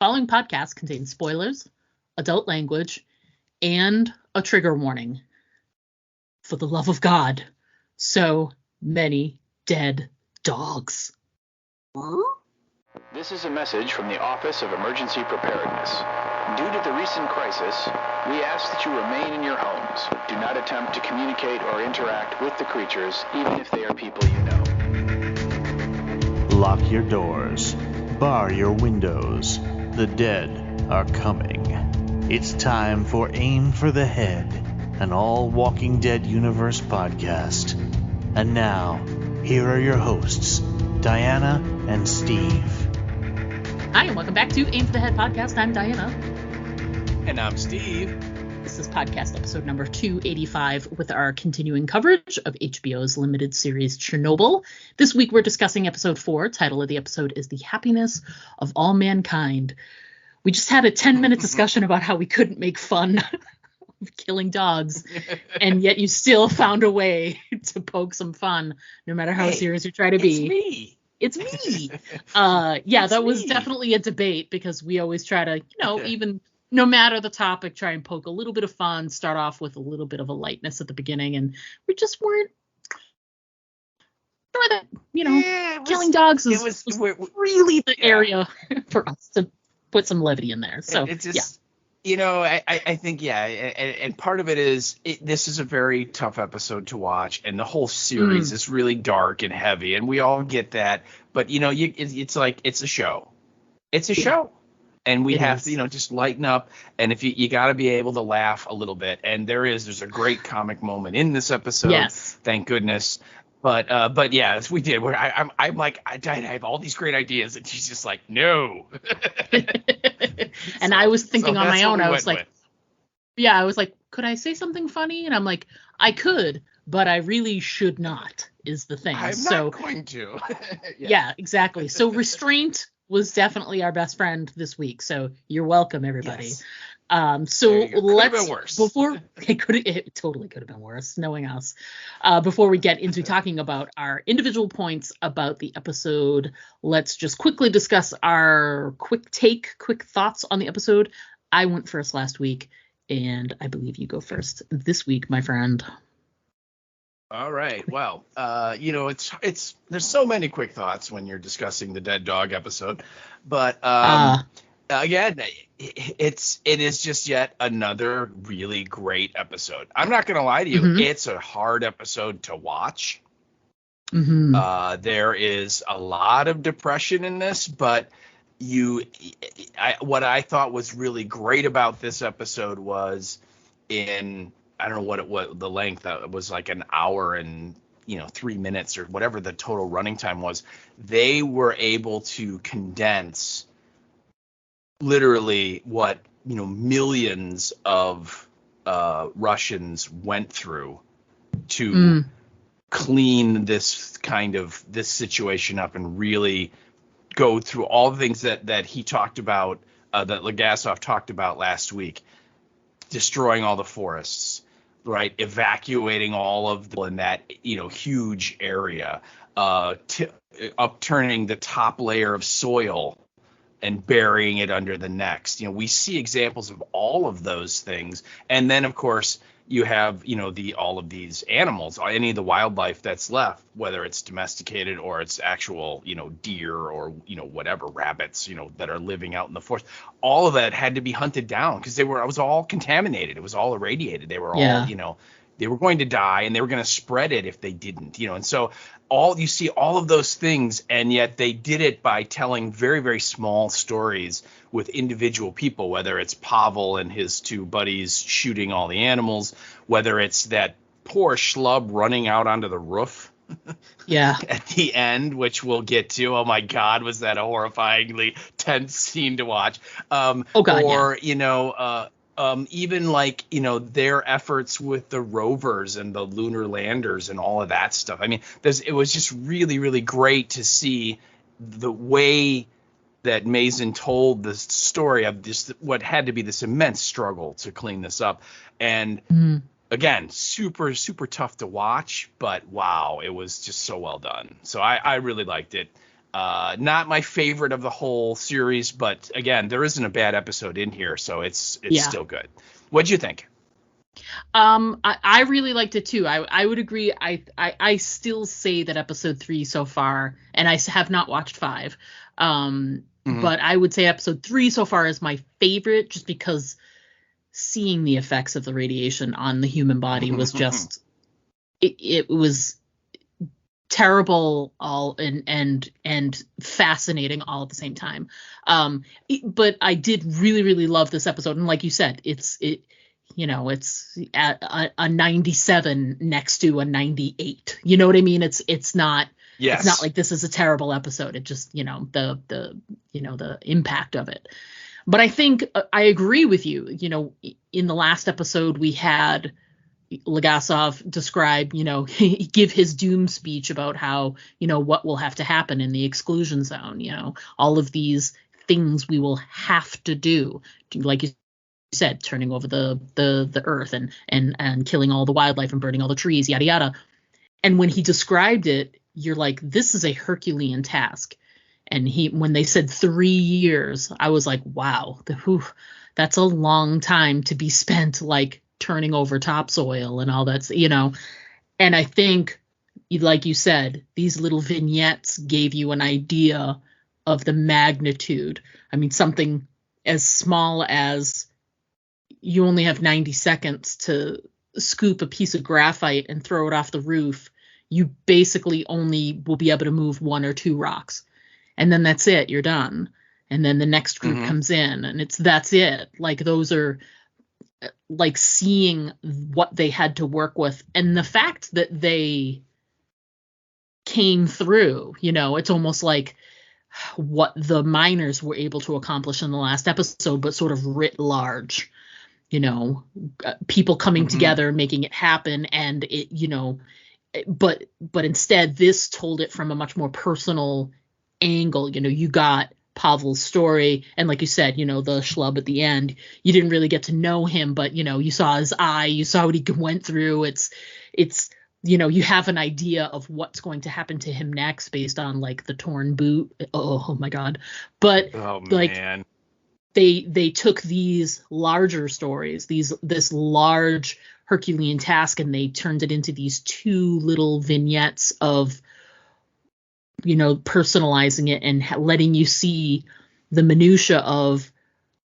Following podcast contains spoilers, adult language, and a trigger warning. For the love of God, so many dead dogs. This is a message from the Office of Emergency Preparedness. Due to the recent crisis, we ask that you remain in your homes. Do not attempt to communicate or interact with the creatures, even if they are people you know. Lock your doors. Bar your windows. The dead are coming. It's time for Aim for the Head, an all Walking Dead universe podcast. And now, here are your hosts, Diana and Steve. Hi, and welcome back to Aim for the Head podcast. I'm Diana. And I'm Steve. This is podcast episode number 285 with our continuing coverage of HBO's limited series Chernobyl. This week we're discussing episode 4. Title of the episode is The Happiness of All Mankind. We just had a 10-minute discussion about how we couldn't make fun of killing dogs, and yet you still found a way to poke some fun, no matter how serious you try to be. It's me. That was definitely a debate, because we always try to, even no matter the topic, try and poke a little bit of fun, start off with a little bit of a lightness at the beginning, and we just weren't sure that, killing dogs was really the area for us to put some levity in there. So it's just, I think, and part of it is this is a very tough episode to watch, and the whole series is really dark and heavy, and we all get that. But it's like it's a show. It's a show, and we have to just lighten up. And if you got to be able to laugh a little bit, and there's a great comic moment in this episode. Yes, thank goodness. But yes, we did. Where I'm like, I have all these great ideas, and she's just like, no. And I was thinking on my own. I was like, could I say something funny? And I'm like, I could, but I really should not. Is the thing. I'm not going to. Yeah, exactly. So restraint was definitely our best friend this week. So you're welcome, everybody. Yes. So let's been worse. It totally could have been worse, knowing us. Before we get into talking about our individual points about the episode, let's just quickly discuss our quick thoughts on the episode. I went first last week, and I believe you go first this week, my friend. All right. Well, it's there's so many quick thoughts when you're discussing the dead dog episode, but again, it is just yet another really great episode. I'm not going to lie to you. Mm-hmm. It's a hard episode to watch. Mm-hmm. There is a lot of depression in this, but what I thought was really great about this episode was I don't know what the length, it was like an hour and 3 minutes or whatever the total running time was. They were able to condense literally what millions of Russians went through to clean this situation up and really go through all the things that he talked about, that Legasov talked about last week, destroying all the forests, right, evacuating all of in that huge area, upturning the top layer of soil and burying it under the next. We see examples of all of those things. And then, of course, you have, all of these animals, any of the wildlife that's left, whether it's domesticated or it's actual, deer or, whatever, rabbits, that are living out in the forest. All of that had to be hunted down because it was all contaminated. It was all irradiated. They were all, they were going to die, and they were going to spread it if they didn't, and so you see all of those things, and yet they did it by telling very, very small stories with individual people, whether it's Pavel and his two buddies shooting all the animals, whether it's that poor schlub running out onto the roof at the end, which we'll get to. Oh my God, was that a horrifyingly tense scene to watch? Even like, their efforts with the rovers and the lunar landers and all of that stuff. I mean, it was just really, really great to see the way that Mazin told the story of this, what had to be this immense struggle to clean this up. And again, super, super tough to watch, but wow, it was just so well done. So I really liked it. Not my favorite of the whole series, but again, there isn't a bad episode in here, so it's still good. What'd you think? I really liked it too. I would agree. I still say that episode 3 so far, and I have not watched 5. But I would say episode 3 so far is my favorite, just because seeing the effects of the radiation on the human body was just it was terrible all and fascinating all at the same time. But I did really love this episode, and like you said, it's at a 97 next to a 98. You know what I mean? It's not. Yes. It's not like this is a terrible episode. It just, the impact of it. But I think I agree with you. In the last episode we had Legasov describe, give his doom speech about how, what will have to happen in the exclusion zone, all of these things we will have to do, like you said, turning over the earth and killing all the wildlife and burning all the trees, yada yada. And when he described it, you're like, this is a Herculean task. And when they said 3 years, I was like, wow, that's a long time to be spent like turning over topsoil and all that, And I think, like you said, these little vignettes gave you an idea of the magnitude. I mean, something as small as you only have 90 seconds to scoop a piece of graphite and throw it off the roof. You basically only will be able to move 1 or 2 rocks. And then that's it. You're done. And then the next group comes in and that's it. Like, those are like seeing what they had to work with. And the fact that they came through, it's almost like what the miners were able to accomplish in the last episode, but sort of writ large, people coming together, making it happen. And it, but instead this told it from a much more personal angle. You got Pavel's story, and like you said, the schlub at the end, you didn't really get to know him, but you saw his eye, you saw what he went through. It's you have an idea of what's going to happen to him next based on like the torn boot. Oh my god. But man, they took these larger stories, this large Herculean task, and they turned it into these 2 little vignettes of, personalizing it and letting you see the minutia of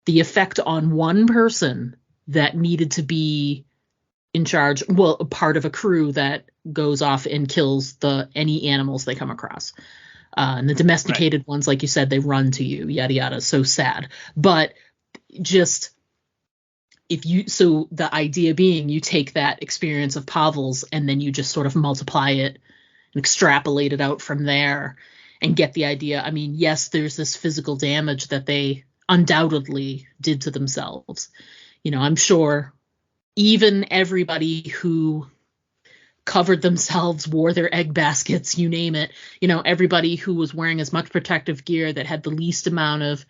the effect on one person that needed to be in charge, well, a part of a crew that goes off and kills any animals they come across. And the domesticated ones, like you said, they run to you, yada yada. So sad. But just so the idea being, you take that experience of Pavel's and then you just sort of multiply it and extrapolate it out from there and get the idea. I mean, yes, there's this physical damage that they undoubtedly did to themselves. I'm sure even everybody who covered themselves, wore their egg baskets, you name it, everybody who was wearing as much protective gear, that had the least amount of,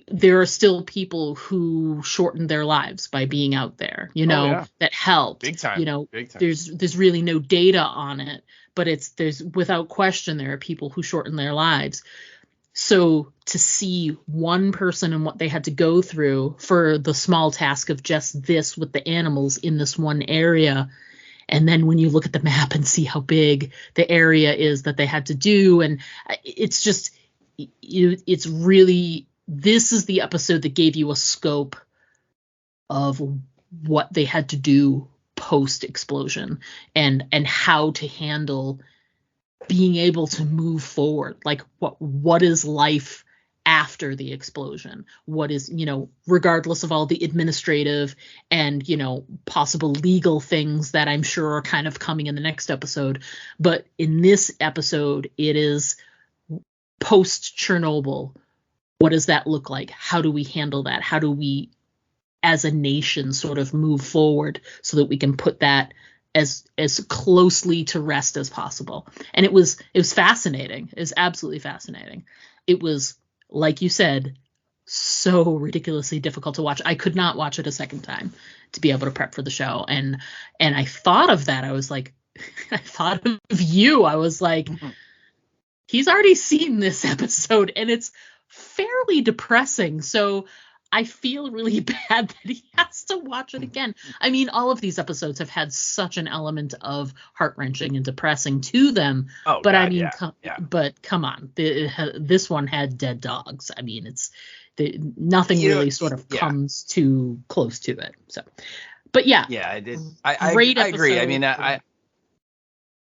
there are still people who shortened their lives by being out there, that helped. Big time. Big time. There's really no data on it, but there's without question, there are people who shorten their lives. So to see one person and what they had to go through for the small task of just this with the animals in this one area, and then when you look at the map and see how big the area is that they had to do, and it's just, it's really, this is the episode that gave you a scope of what they had to do post explosion and how to handle being able to move forward. Like what is life after the explosion? What is, regardless of all the administrative and, possible legal things that I'm sure are kind of coming in the next episode. But in this episode, it is post Chernobyl. What does that look like? How do we handle that? How do we, as a nation, sort of move forward so that we can put that as closely to rest as possible? And it was fascinating. It was absolutely fascinating. It was, like you said, so ridiculously difficult to watch. I could not watch it a second time to be able to prep for the show. And I thought of that. I was like, I thought of you. I was like, he's already seen this episode, and it's fairly depressing. So I feel really bad that he has to watch it again. I mean, all of these episodes have had such an element of heart-wrenching and depressing to them. Oh, but God, I mean, yeah. but come on, this one had dead dogs. I mean, nothing really sort of comes too close to it. So, but yeah. Yeah, I did. Great I agree. I episode. mean,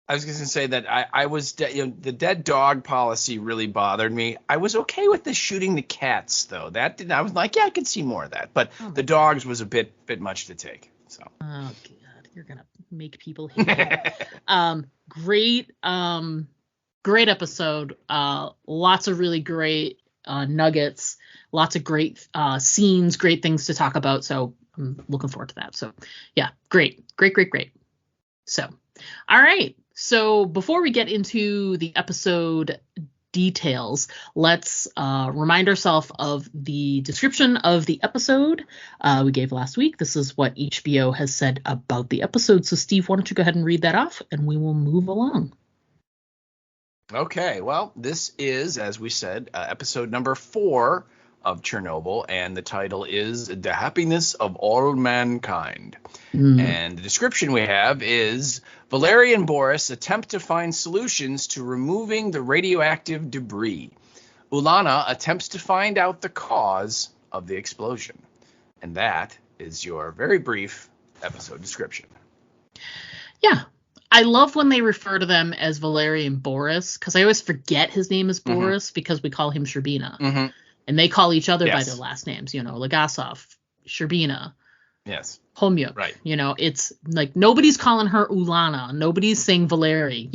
I was going to say that I was, the dead dog policy really bothered me. I was okay with the shooting the cats, though. I was like, yeah, I could see more of that. But the dogs was a bit much to take. So. Oh, God, you're going to make people hate it. Great episode. Lots of really great nuggets. Lots of great scenes, great things to talk about. So I'm looking forward to that. So, yeah, great. So, all right. So before we get into the episode details, let's remind ourselves of the description of the episode we gave last week. This is what HBO has said about the episode. So Steve, why don't you go ahead and read that off, and we will move along. Okay, well, this is, as we said, episode number 4 of Chernobyl, and the title is The Happiness of All Mankind. And the description we have is Valery and Boris attempt to find solutions to removing the radioactive debris. Ulana attempts to find out the cause of the explosion. And that is your very brief episode description. Yeah. I love when they refer to them as Valery and Boris, because I always forget his name is Boris because we call him Sherbina. Mm-hmm. And they call each other by their last names, Legasov, Sherbina. Yes. Homyuk. Right. It's like nobody's calling her Ulana. Nobody's saying Valery.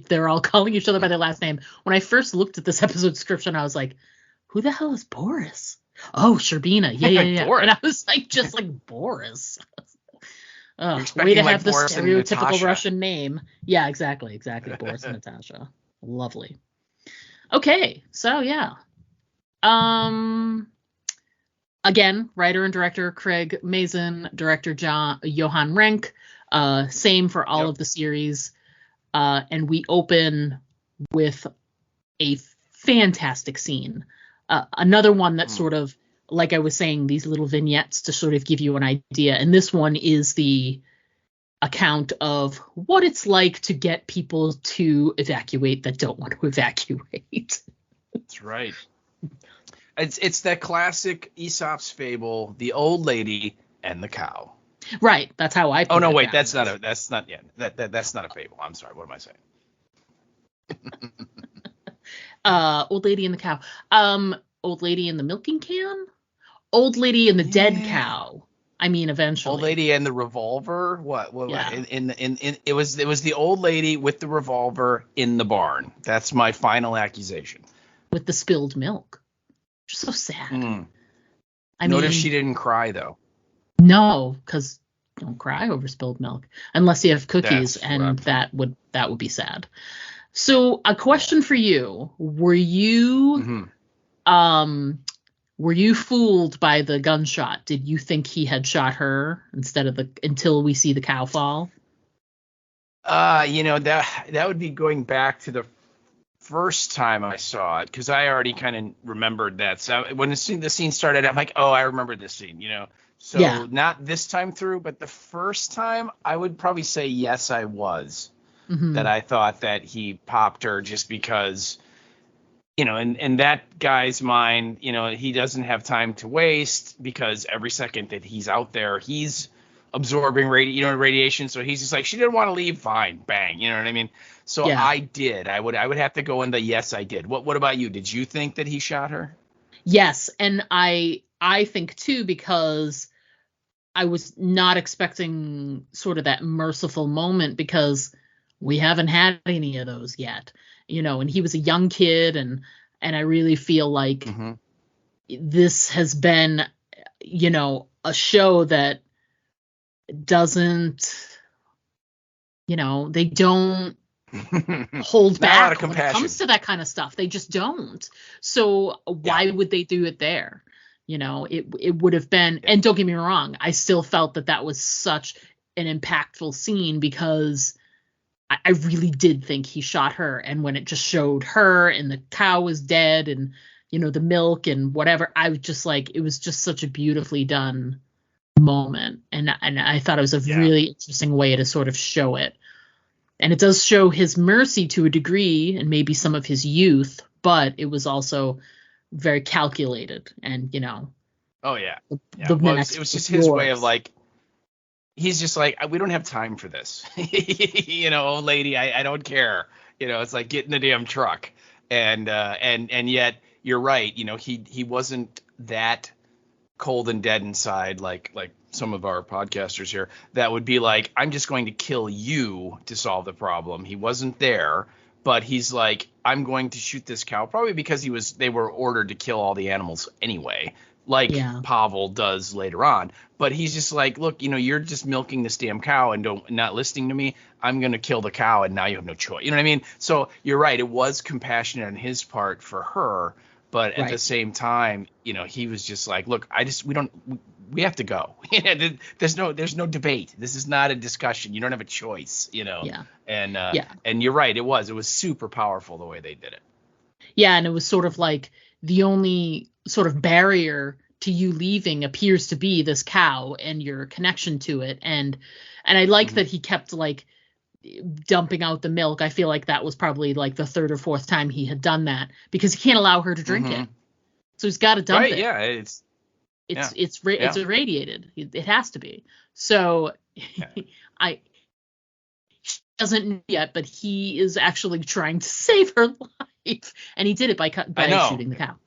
They're all calling each other by their last name. When I first looked at this episode description, I was like, who the hell is Boris? Oh, Sherbina. Yeah. Boris. And I was like, just like Boris. Way to like have the Boris stereotypical Russian name. Yeah, exactly. Boris and Natasha. Lovely. Okay, so yeah. Again, writer and director Craig Mazin, director Johan Renck. Same for all of the series. And we open with a fantastic scene. Another one that sort of, like I was saying, these little vignettes to sort of give you an idea. And this one is the account of what it's like to get people to evacuate that don't want to evacuate. That's right. It's that classic Aesop's fable, the old lady and the cow. Right. That's how I put it. Oh no, wait, down. that's not a fable. I'm sorry. What am I saying? Old lady and the cow. Old lady in the milking can? Old lady and the dead cow. I mean, eventually. Old lady and the revolver. What? Yeah. It was the old lady with the revolver in the barn. That's my final accusation. With the spilled milk. So sad. Notice she didn't cry though. No, because don't cry over spilled milk unless you have cookies, and that would be sad. So, a question for you: Were you fooled by the gunshot? Did you think he had shot her until we see the cow fall? That would be going back to the first time I saw it, because I already kind of remembered that. So when the scene started, I'm like, oh, I remember this scene, So not this time through, but the first time, I would probably say yes, I was. That I thought that he popped her just because, in that guy's mind, he doesn't have time to waste, because every second that he's out there, he's absorbing radiation. So he's just like, she didn't want to leave, fine, bang, you know what I mean? So yeah. I did. I would have to go into yes, I did. What about you? Did you think that he shot her? Yes, and I think too, because I was not expecting sort of that merciful moment, because we haven't had any of those yet, and he was a young kid, and I really feel like this has been, a show that doesn't, they don't hold back when it comes to that kind of stuff. They just don't. So why would they do it there? It would have been, and don't get me wrong, I still felt that was such an impactful scene, because I really did think he shot her. And when it just showed her and the cow was dead and, the milk and whatever, I was just like, it was just such a beautifully done moment. And I thought it was a really interesting way to sort of show it. And it does show his mercy to a degree and maybe some of his youth, but it was also very calculated and, Oh, yeah. Well, it was just his way of like, he's just like, we don't have time for this. Old lady, I don't care. It's like, get in the damn truck. And yet you're right. He wasn't that cold and dead inside like some of our podcasters here that would be like, I'm just going to kill you to solve the problem. He wasn't there, but he's like, I'm going to shoot this cow, probably because they were ordered to kill all the animals anyway, like Pavel does later on. But he's just like, look, you're just milking this damn cow and not listening to me. I'm going to kill the cow and now you have no choice. You know what I mean? So you're right. It was compassionate on his part for her. But at the same time, he was just like, look, we have to go. There's no debate. This is not a discussion. You don't have a choice, Yeah. And you're right. It was super powerful the way they did it. Yeah. And it was sort of like the only sort of barrier to you leaving appears to be this cow and your connection to it. And I like that he kept like dumping out the milk. I feel like that was probably like the third or fourth time he had done that because he can't allow her to drink it. So he's got to dump it. Yeah, it's irradiated. It has to be. So she doesn't know yet, but he is actually trying to save her life, and he did it by shooting the cow.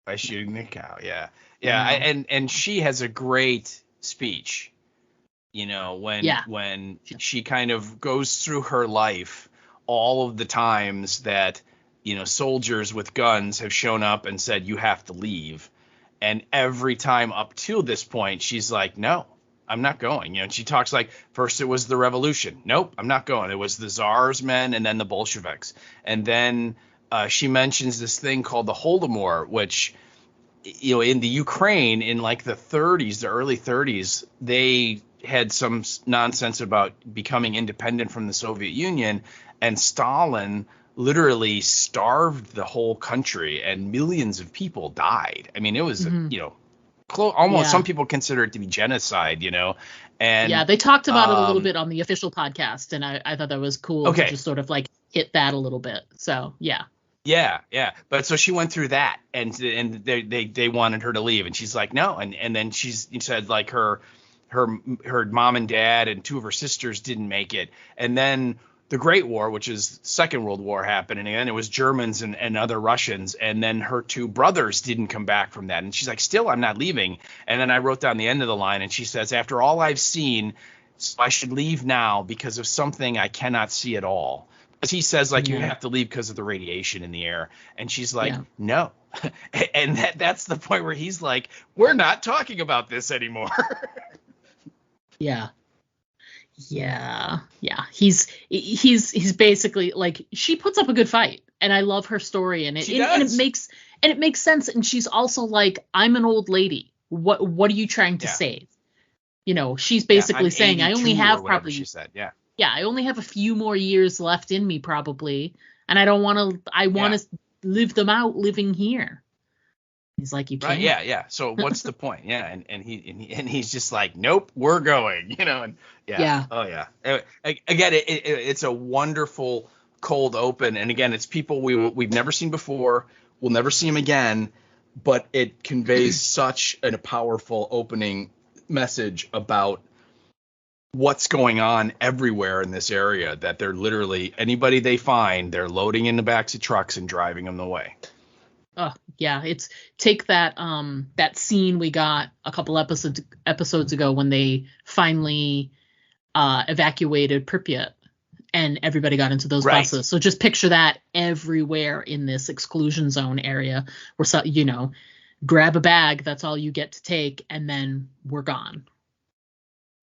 By shooting the cow, yeah. And she has a great speech. When she kind of goes through her life, all of the times that, soldiers with guns have shown up and said, you have to leave. And every time up to this point, she's like, no, I'm not going. And she talks like, first it was the revolution. Nope, I'm not going. It was the Tsar's men and then the Bolsheviks. And then she mentions this thing called the Holodomor, which, in the Ukraine in like the early 30s, they had some nonsense about becoming independent from the Soviet Union, and Stalin literally starved the whole country and millions of people died. I mean, it was, almost some people consider it to be genocide, and they talked about it a little bit on the official podcast. And I thought that was cool to just sort of like hit that a little bit. So, yeah. Yeah. But so she went through that and they wanted her to leave and she's like, no. And then she said like her mom and dad and two of her sisters didn't make it. And then the Great War, which is Second World War, happened. And then it was Germans and other Russians. And then her two brothers didn't come back from that. And she's like, still, I'm not leaving. And then I wrote down the end of the line. And she says, after all I've seen, I should leave now because of something I cannot see at all. Because he says, like, you have to leave because of the radiation in the air. And she's like, no. And that's the point where he's like, we're not talking about this anymore. Yeah. He's basically like, she puts up a good fight, and I love her story, and it makes sense. And she's also like, I'm an old lady. What are you trying to save? She's basically saying, I only have probably. She said, I only have a few more years left in me probably, and I don't want to. I want to live them out living here. He's like, you can't. Right, yeah. So what's the point? Yeah, and he's just like, nope, we're going. Oh yeah. Again, it's a wonderful cold open, and again, it's people we've never seen before. We'll never see them again, but it conveys such a powerful opening message about what's going on everywhere in this area that they're literally anybody they find, they're loading in the backs of trucks and driving them away. Oh yeah, it's take that scene we got a couple episodes ago when they finally evacuated Pripyat and everybody got into those buses. So just picture that everywhere in this exclusion zone area where grab a bag, that's all you get to take, and then we're gone.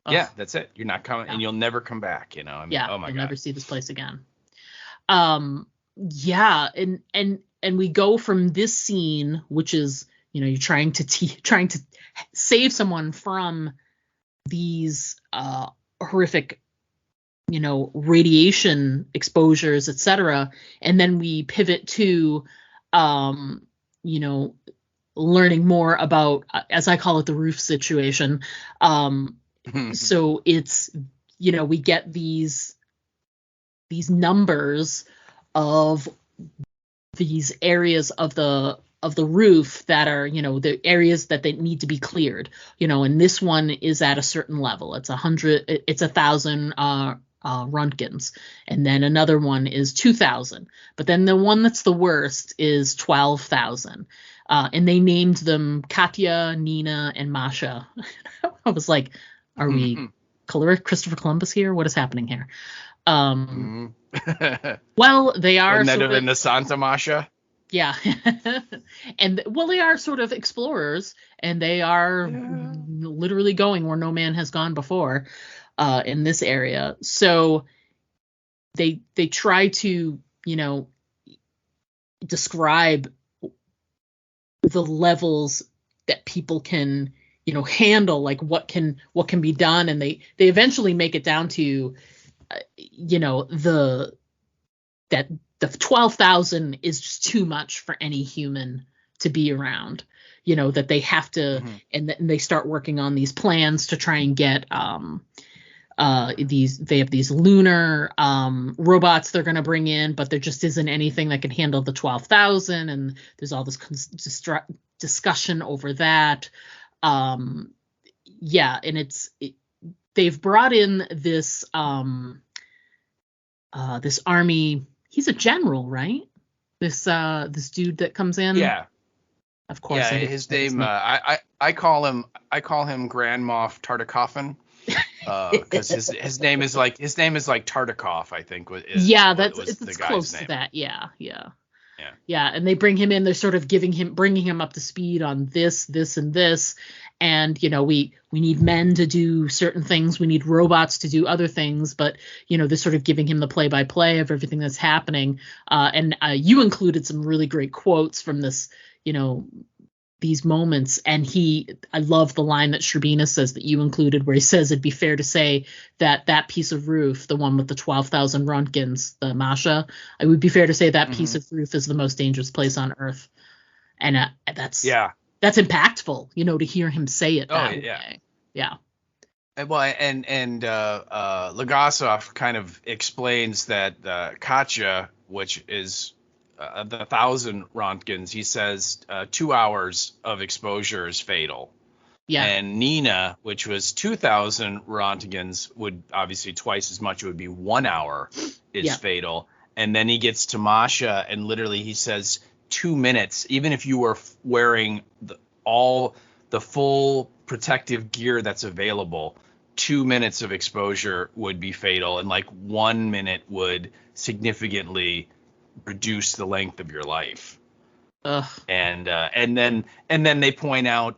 Yeah, that's it. You're not coming, and you'll never come back. Oh my God, you'll never see this place again. And we go from this scene, which is you're trying to save someone from these horrific radiation exposures, etc. And then we pivot to, you know, learning more about, as I call it, the roof situation. So it's, we get these numbers of these areas of the roof that are, the areas that they need to be cleared, and this one is at a certain level. It's 1,000 Roentgens, and then another one is 2,000. But then the one that's the worst is 12,000. And they named them Katya, Nina, and Masha. I was like, are we Christopher Columbus here? What is happening here? Well, they are. Wouldn't that have been the Santa Masha? Yeah. And they are sort of explorers, and they are literally going where no man has gone before, in this area. So they try to, describe the levels that people can, handle, like what can be done. And they eventually make it down to, the 12,000 is just too much for any human to be around, that they have to, and they start working on these plans to try and get, they have these lunar robots they're going to bring in, but there just isn't anything that can handle the 12,000, and there's all this discussion over that. And they've brought in this this army. He's a general, right? This dude that comes in. Yeah. Of course. Yeah, his name. I call him Grand Moff Tartakoffin. Because his name is like Tartakov, I think. It's close to that. Yeah. And they bring him in. They're sort of bringing him up to speed on this, and this, and we need men to do certain things. We need robots to do other things. But they're sort of giving him the play-by-play of everything that's happening. And you included some really great quotes from this, these moments, and I love the line that Sherbina says that you included, where he says it'd be fair to say that piece of roof, the one with the 12,000 Roentgens, the Masha, it would be fair to say that piece of roof is the most dangerous place on Earth. And that's impactful, to hear him say it that way. Yeah. And Legasov kind of explains that Katya, which is the 1,000 Roentgens, he says 2 hours of exposure is fatal. Yeah. And Nina, which was 2,000 Roentgens, would obviously twice as much. It would be 1 hour is fatal. And then he gets to Masha, and literally he says 2 minutes. Even if you were wearing all the full protective gear that's available, 2 minutes of exposure would be fatal, and like 1 minute would significantly reduce the length of your life. And then they point out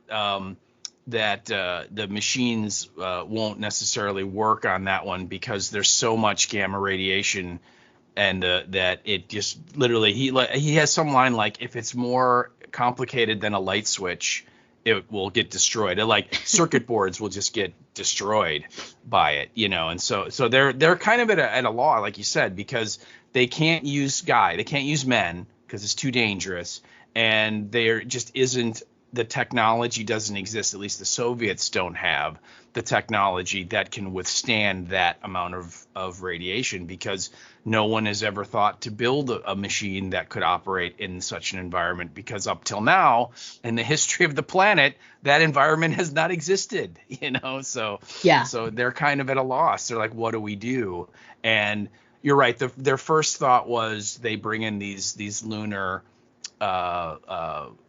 that the machines won't necessarily work on that one because there's so much gamma radiation, and that it just literally, he has some line like, if it's more complicated than a light switch, it will get destroyed. Like circuit boards will just get destroyed by it, and so they're kind of at a law, like you said, because they can't use men because it's too dangerous, and there just isn't, the technology doesn't exist. At least the Soviets don't have the technology that can withstand that amount of radiation, because no one has ever thought to build a machine that could operate in such an environment, because up till now in the history of the planet, that environment has not existed, so they're kind of at a loss. They're like, what do we do? And you're right. Their first thought was they bring in these lunar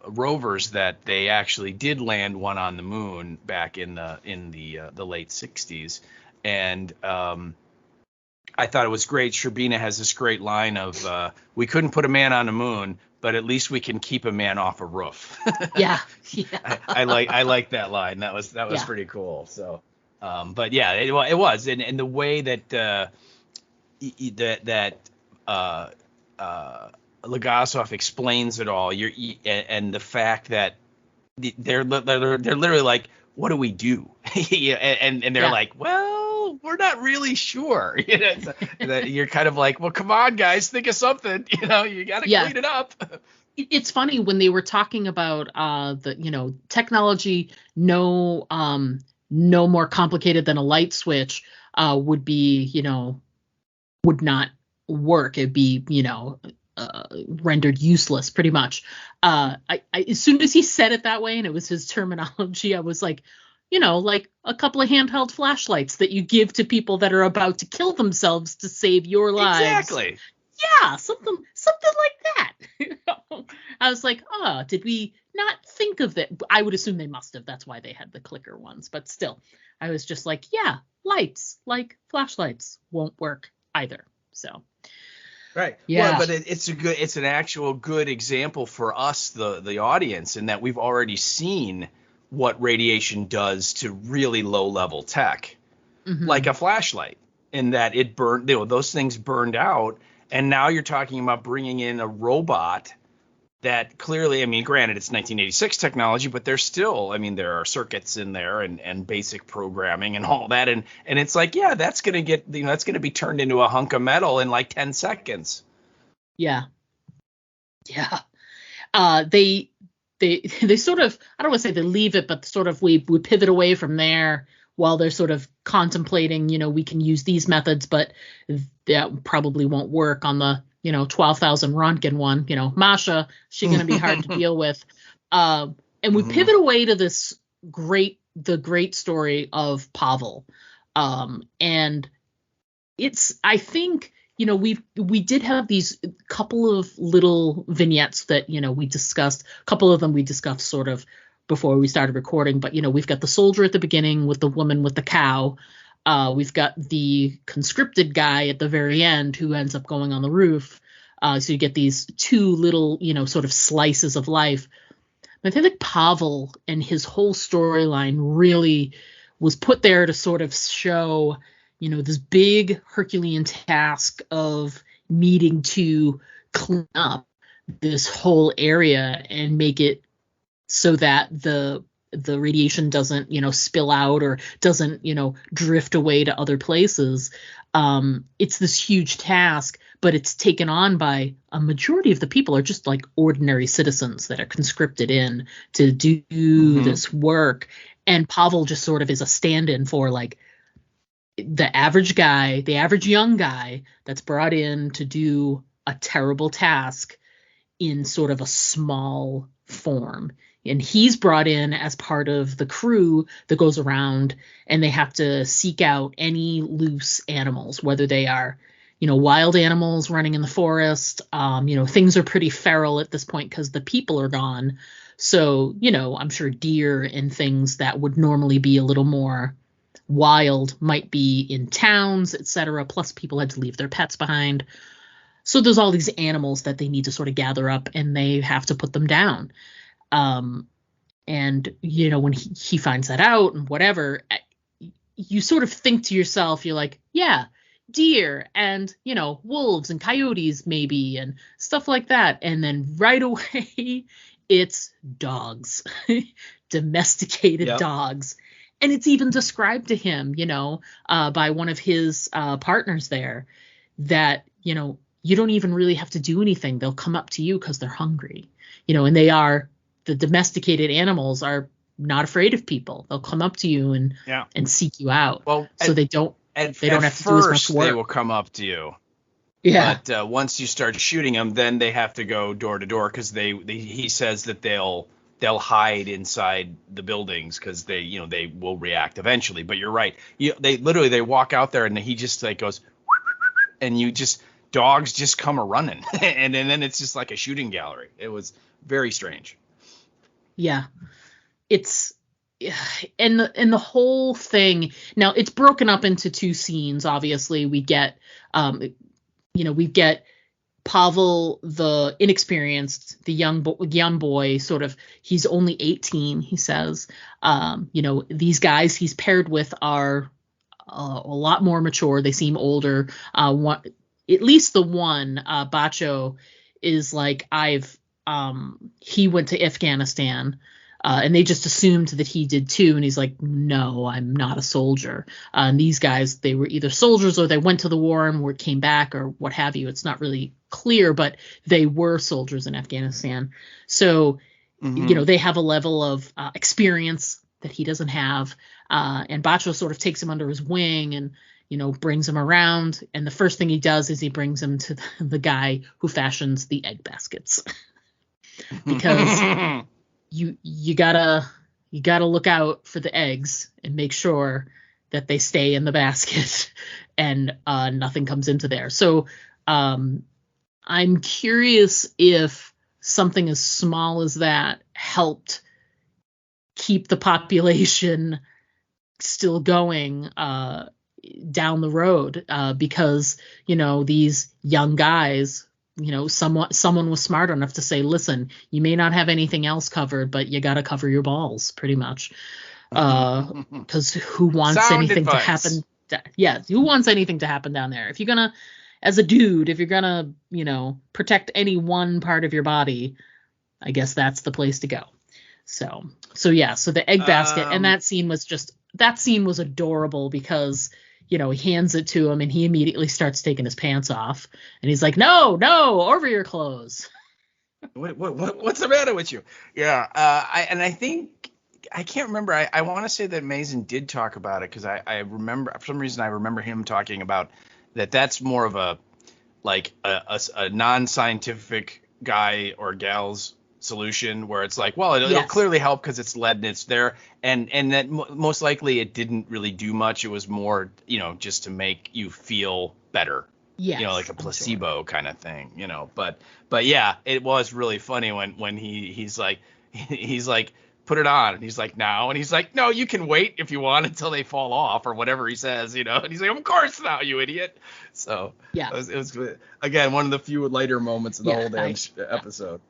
rovers that they actually did land one on the moon back in the late 60s. And I thought it was great. Sherbina has this great line of, we couldn't put a man on the moon, but at least we can keep a man off a roof. Yeah. I like that line. That was pretty cool. So, but yeah, it was. And the way that Legasov explains it all, and the fact that they're literally like, what do we do? And they're like, well, we're not really sure. That you're kind of like, well, come on, guys, think of something. You got to clean it up. It's funny when they were talking about the technology no more complicated than a light switch would be would not work. It'd be rendered useless pretty much. As soon as he said it that way and it was his terminology, I was like, like a couple of handheld flashlights that you give to people that are about to kill themselves to save your lives. Exactly. Yeah, something like that. I was like, oh, did we not think of that? I would assume they must have. That's why they had the clicker ones. But still, I was just like, yeah, lights, like flashlights, won't work either. So. Right. Yeah. Well, but it's an actual good example for us, the audience, in that we've already seen what radiation does to really low level tech, like a flashlight, in that it burned, those things burned out. And now you're talking about bringing in a robot that clearly, granted, it's 1986 technology, but there's still, there are circuits in there and basic programming and all that. And it's like, yeah, that's going to get, that's going to be turned into a hunk of metal in like 10 seconds. Yeah. Yeah. They sort of, I don't want to say they leave it, but sort of we pivot away from there while they're sort of contemplating, we can use these methods, but that probably won't work on the, 12,000 Rontgen one. Masha, she's going to be hard to deal with. And we pivot away to the great story of Pavel. And it's, I think, we did have these couple of little vignettes that, we discussed. A couple of them we discussed sort of before we started recording. But, we've got the soldier at the beginning with the woman with the cow. We've got the conscripted guy at the very end who ends up going on the roof. So you get these two little, sort of slices of life. But I think that Pavel and his whole storyline really was put there to sort of show, this big Herculean task of needing to clean up this whole area and make it so that the radiation doesn't, spill out or doesn't, drift away to other places. It's this huge task, but it's taken on by a majority of the people are just like ordinary citizens that are conscripted in to do this work. And Pavel just sort of is a stand-in for like the average guy, the average young guy that's brought in to do a terrible task in sort of a small form. And he's brought in as part of the crew that goes around and they have to seek out any loose animals, whether they are, wild animals running in the forest. Things are pretty feral at this point because the people are gone. So, I'm sure deer and things that would normally be a little more wild might be in towns, etc. Plus people had to leave their pets behind. So there's all these animals that they need to sort of gather up and they have to put them down. And, when he finds that out and whatever, you sort of think to yourself, you're like, yeah, deer and, wolves and coyotes maybe and stuff like that. And then right away, it's dogs, domesticated dogs. And it's even described to him, by one of his partners there that, you don't even really have to do anything. They'll come up to you because they're hungry, and the domesticated animals are not afraid of people. They'll come up to you and seek you out. Well, so they don't have to do as much work. They will come up to you. Yeah. But once you start shooting them, then they have to go door to door because he says that they'll hide inside the buildings because they will react eventually. But you're right. They walk out there and he just like goes, and dogs just come a running, and then it's just like a shooting gallery. It was very strange. Yeah, it's and the whole thing. Now it's broken up into two scenes. Obviously, we get we get Pavel, the inexperienced, the young boy, sort of. He's only 18. He says, these guys he's paired with are a lot more mature. They seem older. At least the one, Bacho, is like he went to Afghanistan. And they just assumed that he did too. And he's like, no, I'm not a soldier. And these guys, they were either soldiers or they went to the war and came back or what have you. It's not really clear, but they were soldiers in Afghanistan. So, they have a level of experience that he doesn't have. And Bacho sort of takes him under his wing and, brings him around. And the first thing he does is he brings him to the guy who fashions the egg baskets. Because you gotta look out for the eggs and make sure that they stay in the basket and nothing comes into there. So I'm curious if something as small as that helped keep the population still going down the road, because these young guys, someone was smart enough to say, listen, you may not have anything else covered, but you got to cover your balls pretty much. Because who wants Sound anything advice. to happen? Who wants anything to happen down there? If you're going to, as a dude, if you're going to, protect any one part of your body, I guess that's the place to go. So the egg basket, and that scene was adorable because, he hands it to him and he immediately starts taking his pants off and he's like, no, over your clothes. What's the matter with you? Yeah. I think I can't remember. I want to say that Mason did talk about it because I remember, for some reason, I remember him talking about that. That's more of a non-scientific guy or gal's solution where it's like, well, it'll clearly help because it's lead and it's there, and that most likely it didn't really do much. It was more, just to make you feel better. Yes, like a placebo kind of thing, but yeah, it was really funny when he's like put it on and he's like, now, and he's like, no, you can wait if you want until they fall off or whatever he says, and he's like, of course now, you idiot. So yeah, it was again one of the few lighter moments of the whole damn episode.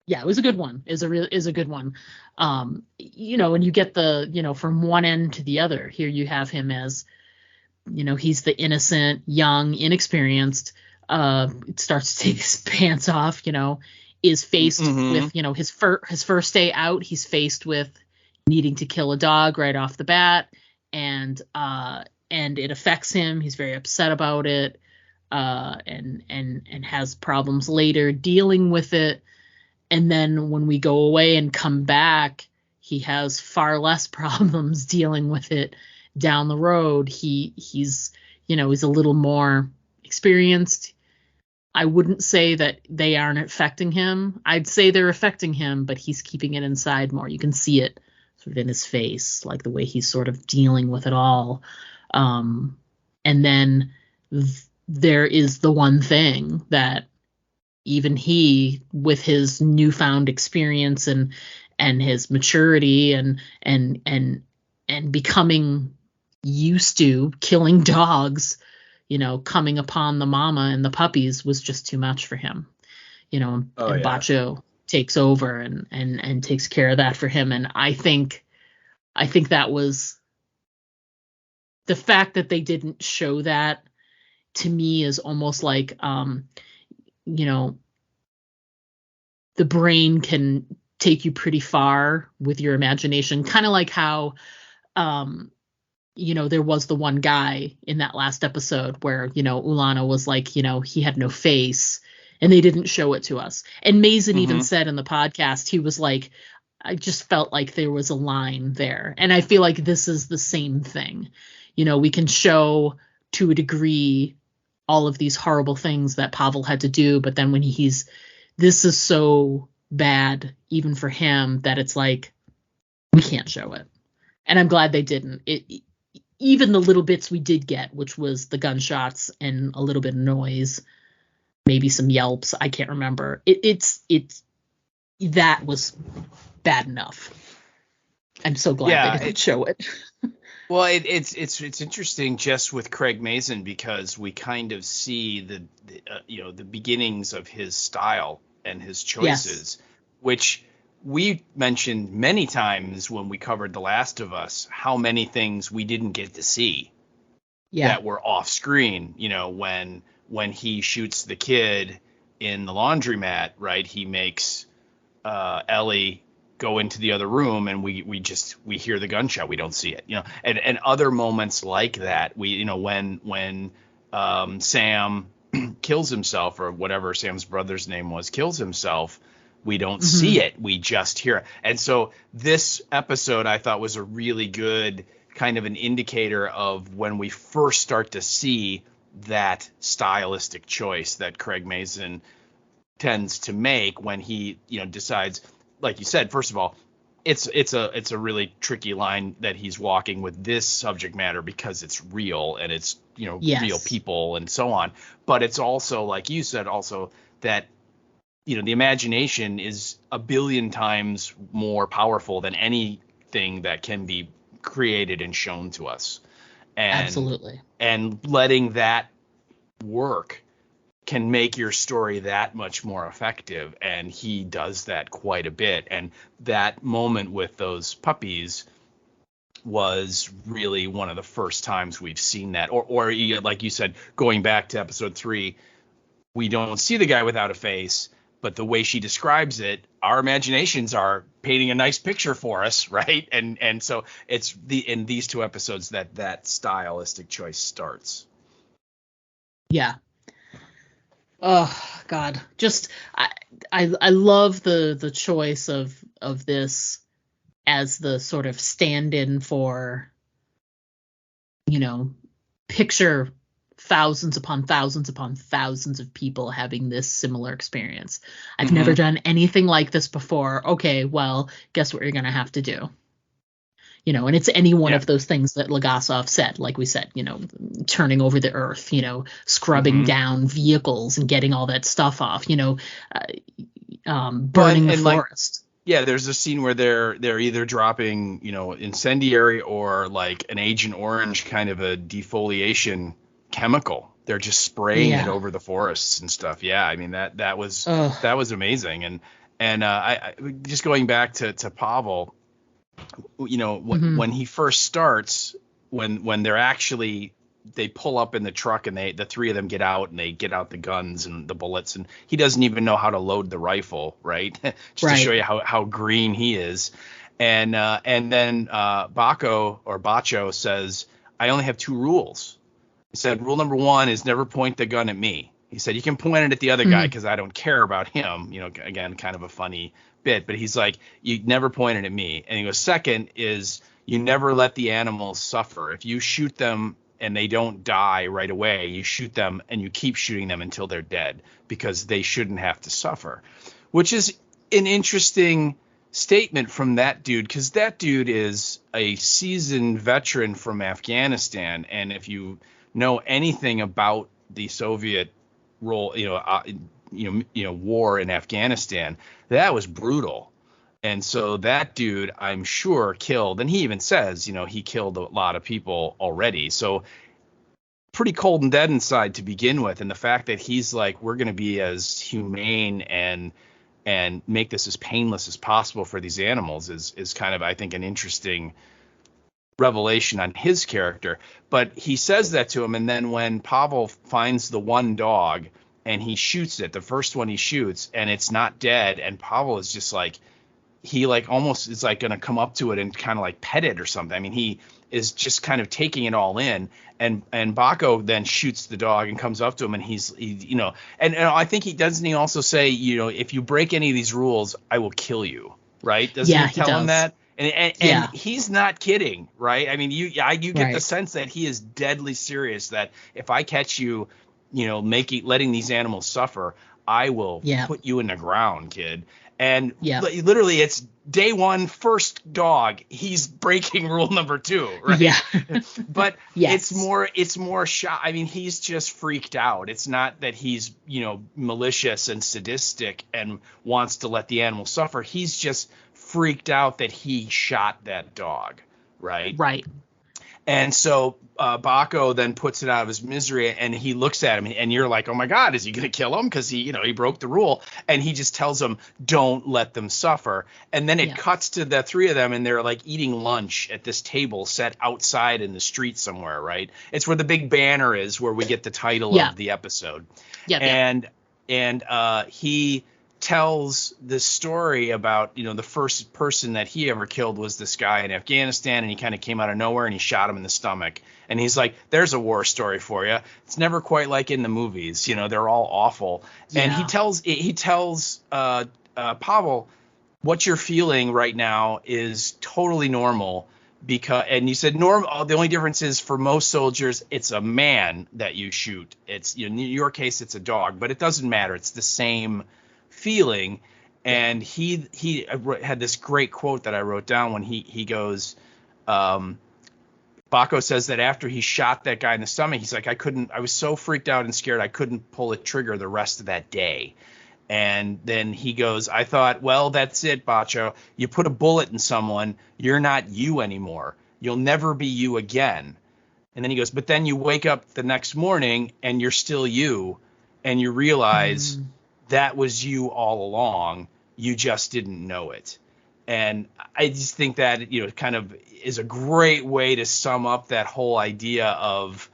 Yeah, it was a good one. Is a good one. And you get the, from one end to the other. Here you have him as, he's the innocent, young, inexperienced, starts to take his pants off, is faced with, his first day out, he's faced with needing to kill a dog right off the bat. And it affects him. He's very upset about it, and has problems later dealing with it. And then when we go away and come back, he has far less problems dealing with it down the road. He's a little more experienced. I wouldn't say that they aren't affecting him. I'd say they're affecting him, but he's keeping it inside more. You can see it sort of in his face, like the way he's sort of dealing with it all. And then there is the one thing that even he, with his newfound experience and his maturity and becoming used to killing dogs, coming upon the mama and the puppies was just too much for him, and Bacho takes over and takes care of that for him. And I think that was the fact that they didn't show that, to me, is almost like, the brain can take you pretty far with your imagination, kind of like how, there was the one guy in that last episode where, Ulana was like, he had no face and they didn't show it to us. And Mason even said in the podcast, he was like, I just felt like there was a line there. And I feel like this is the same thing. We can show to a degree all of these horrible things that Pavel had to do, but then when this is so bad even for him that it's like, we can't show it. And I'm glad they didn't. Even the little bits we did get, which was the gunshots and a little bit of noise, maybe some yelps, I can't remember. That was bad enough. I'm so glad they didn't show it. Well, it's interesting just with Craig Mazin because we kind of see the beginnings of his style and his choices, which we mentioned many times when we covered The Last of Us, how many things we didn't get to see that were off screen. When he shoots the kid in the laundromat, right? He makes Ellie go into the other room and we hear the gunshot. We don't see it, and other moments like that. When Sam kills himself, or whatever Sam's brother's name was, kills himself, we don't see it. We just hear it. And so this episode I thought was a really good kind of an indicator of when we first start to see that stylistic choice that Craig Mazin tends to make when he, decides, like you said, first of all, it's a really tricky line that he's walking with this subject matter because it's real and it's, real people and so on. But it's also, like you said, also that, the imagination is a billion times more powerful than anything that can be created and shown to us. And, absolutely. And letting that work can make your story that much more effective. And he does that quite a bit. And that moment with those puppies was really one of the first times we've seen that. Or like you said, going back to episode 3, we don't see the guy without a face, but the way she describes it, our imaginations are painting a nice picture for us, right? And so it's in these 2 episodes that stylistic choice starts. Yeah. Oh God, just I love the choice of this as the sort of stand-in for, picture thousands upon thousands upon thousands of people having this similar experience. I've never done anything like this before. Okay, well, guess what you're going to have to do? And it's any one of those things that Legasov said, like we said, turning over the earth, scrubbing down vehicles and getting all that stuff off, burning the forest. There's a scene where they're either dropping, incendiary or like an Agent Orange kind of a defoliation chemical. They're just spraying it over the forests and stuff. Yeah, I mean that was amazing. And I just going back to Pavel, when he first starts, when they're actually, they pull up in the truck and the 3 of them get out and they get out the guns and the bullets, and he doesn't even know how to load the rifle, right? Just to show you how green he is. And then Bacho says, I only have 2 rules. He said, rule number 1 is never point the gun at me. He said, you can point it at the other guy because I don't care about him. Again, kind of a funny bit, but he's like, you never point it at me. And he goes, second is you never let the animals suffer. If you shoot them and they don't die right away, you shoot them and you keep shooting them until they're dead because they shouldn't have to suffer, which is an interesting statement from that dude, because that dude is a seasoned veteran from Afghanistan. And if you know anything about the Soviet role, war in Afghanistan, that was brutal. And so that dude, I'm sure, killed, and he even says, he killed a lot of people already. So pretty cold and dead inside to begin with. And the fact that he's like, we're going to be as humane and make this as painless as possible for these animals is kind of, I think, an interesting revelation on his character. But he says that to him, and then when Pavel finds the one dog and he shoots it, the first one he shoots, and it's not dead, and Pavel is just like, he like almost is like going to come up to it and kind of like pet it or something. I mean, he is just kind of taking it all in, and Bacho then shoots the dog and comes up to him, and and I think he also say, if you break any of these rules, I will kill you, right? Doesn't he tell him that? And he's not kidding, right? I mean, you get the sense that he is deadly serious, that if I catch you, letting these animals suffer, I will put you in the ground, kid. And literally, it's day 1, first dog. He's breaking rule number 2, right? Yeah. But it's more shock. I mean, he's just freaked out. It's not that he's malicious and sadistic and wants to let the animal suffer. He's just freaked out that he shot that dog, right? Right. And so Bacho then puts it out of his misery, and he looks at him, and you're like, oh my God, is he going to kill him? Because he broke the rule. And he just tells him, don't let them suffer. And then it cuts to the 3 of them, and they're like eating lunch at this table set outside in the street somewhere, right? It's where the big banner is, where we get the title of the episode. Yeah. And he tells this story about, the first person that he ever killed was this guy in Afghanistan, and he kind of came out of nowhere and he shot him in the stomach. And he's like, there's a war story for you. It's never quite like in the movies. They're all awful. Yeah. And he tells Pavel, what you're feeling right now is totally normal. And you said normal. The only difference is for most soldiers, it's a man that you shoot. It's, in your case, it's a dog, but it doesn't matter. It's the same feeling. And he had this great quote that I wrote down when he goes, Baco says that after he shot that guy in the stomach, he's like, I was so freaked out and scared I couldn't pull a trigger the rest of that day. And then he goes, I thought, well, that's it, Bacho. You put a bullet in someone, you're not you anymore. You'll never be you again. And then he goes, but then you wake up the next morning and you're still you, and you realize that was you all along. You just didn't know it. And I just think that, kind of is a great way to sum up that whole idea of,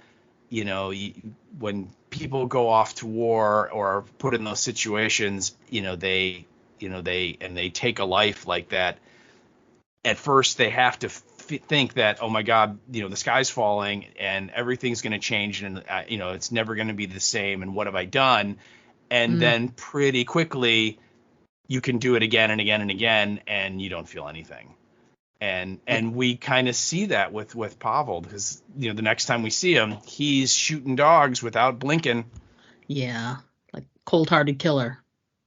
when people go off to war or are put in those situations, they take a life like that. At first, they have to think that, oh my God, the sky's falling and everything's going to change, and it's never going to be the same. And what have I done? And then pretty quickly, you can do it again and again and again, and you don't feel anything. And we kind of see that with Pavel, because the next time we see him, he's shooting dogs without blinking. Yeah, like cold-hearted killer.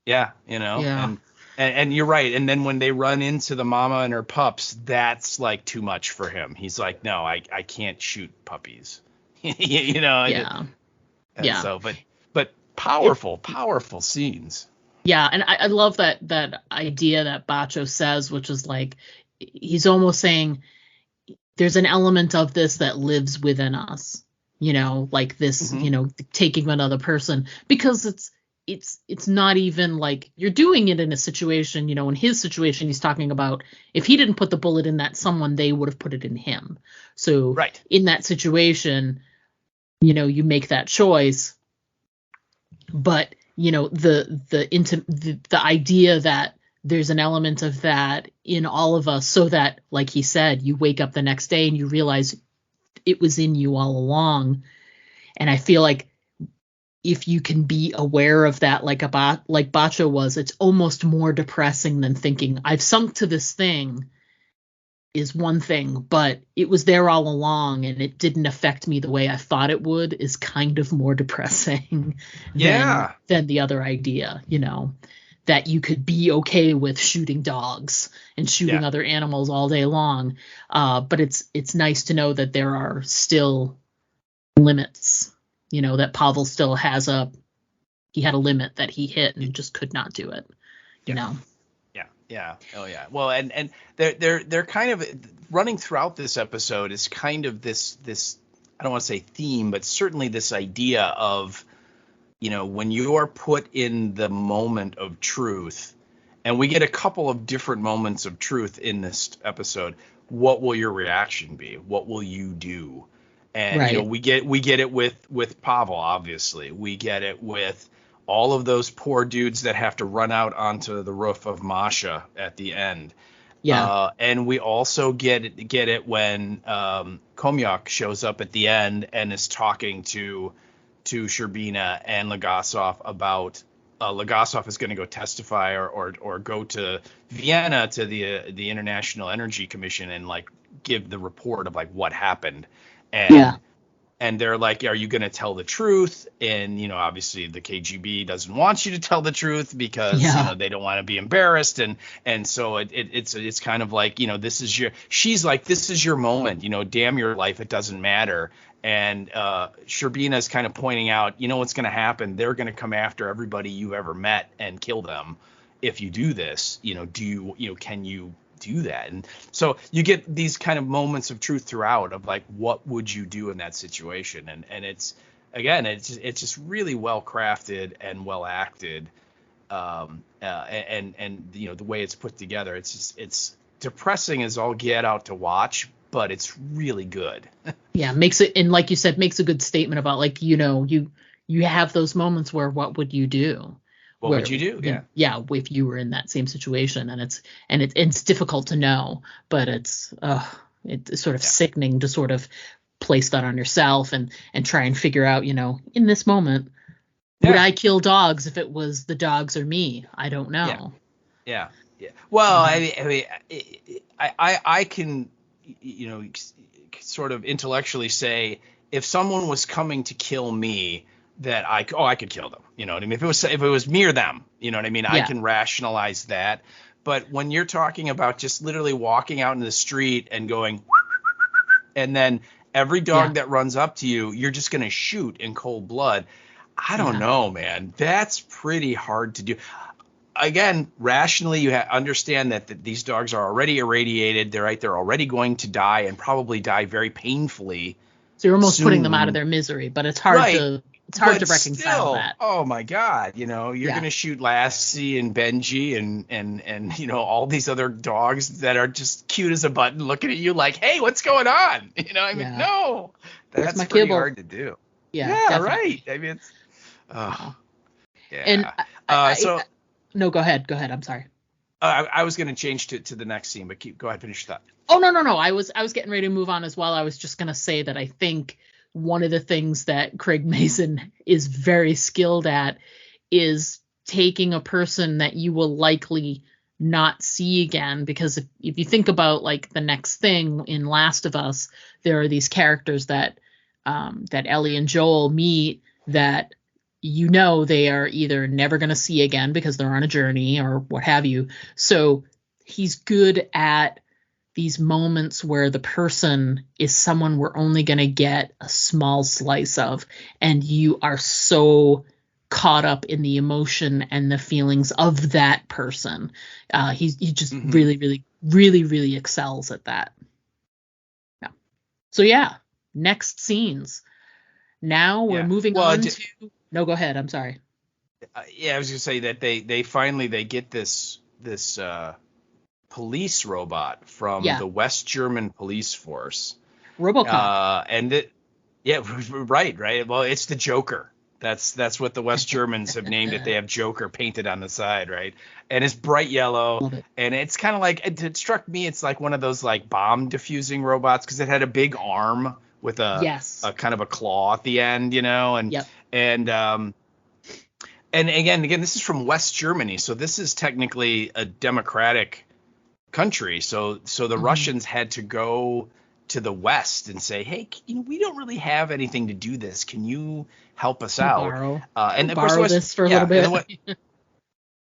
Yeah, and you're right. And then when they run into the mama and her pups, that's like too much for him. He's like, no, I can't shoot puppies. Yeah. Yeah. So, but powerful scenes. Yeah, and I love that idea that Bacho says, which is like, he's almost saying there's an element of this that lives within us, like this, taking another person, because it's not even like you're doing it in a situation, in his situation, he's talking about if he didn't put the bullet in that someone, they would have put it in him. So right. In that situation, you make that choice, but the idea that there's an element of that in all of us, so that, like he said, you wake up the next day and you realize it was in you all along. And I feel like if you can be aware of that, like Bacho was, it's almost more depressing than thinking I've sunk to this thing is one thing, but it was there all along and it didn't affect me the way I thought it would, is kind of more depressing than the other idea, that you could be okay with shooting dogs and shooting other animals all day long. But it's nice to know that there are still limits, that Pavel still he had a limit that he hit and just could not do it, Yeah. Oh yeah. Well, and they're kind of running throughout this episode is kind of this I don't want to say theme, but certainly this idea of, when you're put in the moment of truth, and we get a couple of different moments of truth in this episode, what will your reaction be? What will you do? And right. We get it with Pavel, obviously. We get it with all of those poor dudes that have to run out onto the roof of Masha at the end. Yeah. And we also get it when Komyak shows up at the end and is talking to Sherbina and Legasov about Legasov is going to go testify or go to Vienna to the International Energy Commission and like give the report of like what happened. And they're like, are you going to tell the truth? And, obviously the KGB doesn't want you to tell the truth because they don't want to be embarrassed. And so it's kind of like, she's like, this is your moment, damn your life. It doesn't matter. And Sherbina is kind of pointing out, what's going to happen. They're going to come after everybody you've ever met and kill them. If you do this, can you do that? And so you get these kind of moments of truth throughout of like, what would you do in that situation? And it's just really well crafted and well acted. And the way it's put together, it's depressing as all get out to watch, but it's really good. Yeah. Makes it, and like you said, makes a good statement about like, you have those moments where what would you do? What would you do? Yeah, if you were in that same situation, and it's difficult to know, but it's sort of sickening to sort of place that on yourself and try and figure out, in this moment, would I kill dogs if it was the dogs or me? I don't know. Yeah. Well, I can, sort of intellectually say, if someone was coming to kill me, that I could kill them. You know what I mean? If it was me or them, you know what I mean? I can rationalize that. But when you're talking about just literally walking out in the street and going, and then every dog that runs up to you, you're just going to shoot in cold blood. I don't know, man. That's pretty hard to do. Again, rationally, you understand that these dogs are already irradiated. They're already going to die, and probably die very painfully. So you're almost putting them out of their misery, but it's hard to reconcile that. Oh my God, you're going to shoot Lassie and Benji and all these other dogs that are just cute as a button, looking at you like, hey, what's going on? No, that's pretty kibble. hard to do. Yeah, right. I mean, it's And no, go ahead. I'm sorry. I was going to change to the next scene, but go ahead, finish that. Oh, no. I was getting ready to move on as well. I was just going to say that I think one of the things that Craig Mazin is very skilled at is taking a person that you will likely not see again, because if you think about like the next thing in Last of Us, there are these characters that Ellie and Joel meet that they are either never going to see again because they're on a journey or what have you. So he's good at these moments where the person is someone we're only going to get a small slice of, and you are so caught up in the emotion and the feelings of that person. He just really, really, really, really excels at that. Yeah. So next scenes. Now we're moving on to. No, go ahead. I'm sorry. I was going to say that they finally get this police robot from the West German police force. RoboCop. Right. Well, it's the Joker. That's what the West Germans have named it. They have Joker painted on the side, right? And it's bright yellow, and it's kind of like, it struck me, it's like one of those like bomb diffusing robots, because it had a big arm with a kind of a claw at the end, and again, this is from West Germany, so this is technically a democratic country. So the Russians had to go to the West and say, hey, we don't really have anything to do this. Can you help us out? And of course, this for a little bit.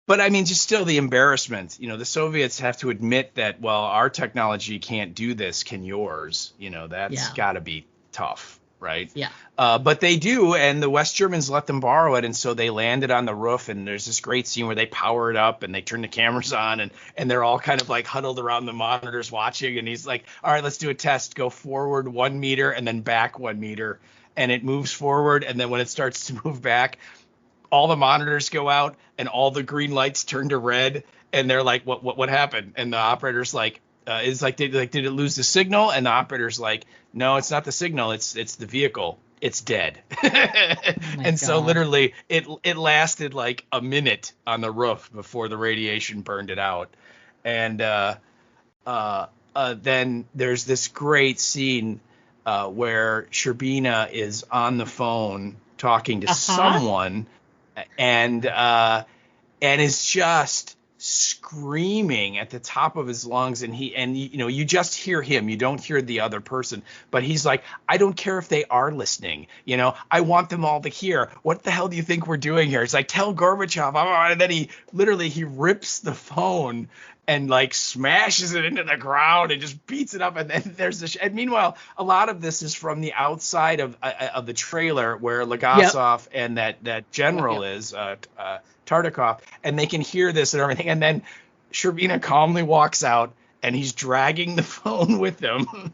But I mean, just still the embarrassment. The Soviets have to admit that, well, our technology can't do this. Can yours? That's got to be tough, right? Yeah. But they do, and the West Germans let them borrow it, and so they landed on the roof, and there's this great scene where they power it up, and they turn the cameras on, and they're all kind of like huddled around the monitors watching, and he's like, all right, let's do a test. Go forward 1 meter and then back 1 meter, and it moves forward, and then when it starts to move back, all the monitors go out, and all the green lights turn to red, and they're like, what happened? And the operator's like, did it lose the signal? And the operator's like, no, it's not the signal, it's the vehicle. It's dead. And so literally it lasted like a minute on the roof before the radiation burned it out. And then there's this great scene where Sherbina is on the phone talking to someone, and is just screaming at the top of his lungs, and you just hear him, you don't hear the other person, but he's like, I don't care if they are listening, I want them all to hear. What the hell do you think we're doing here? It's like, tell Gorbachev. And then he rips the phone and like smashes it into the ground and just beats it up. And then there's this, and meanwhile, a lot of this is from the outside of the trailer where Legasov and that general is Tartakov, and they can hear this and everything. And then Sherbina calmly walks out, and he's dragging the phone with him,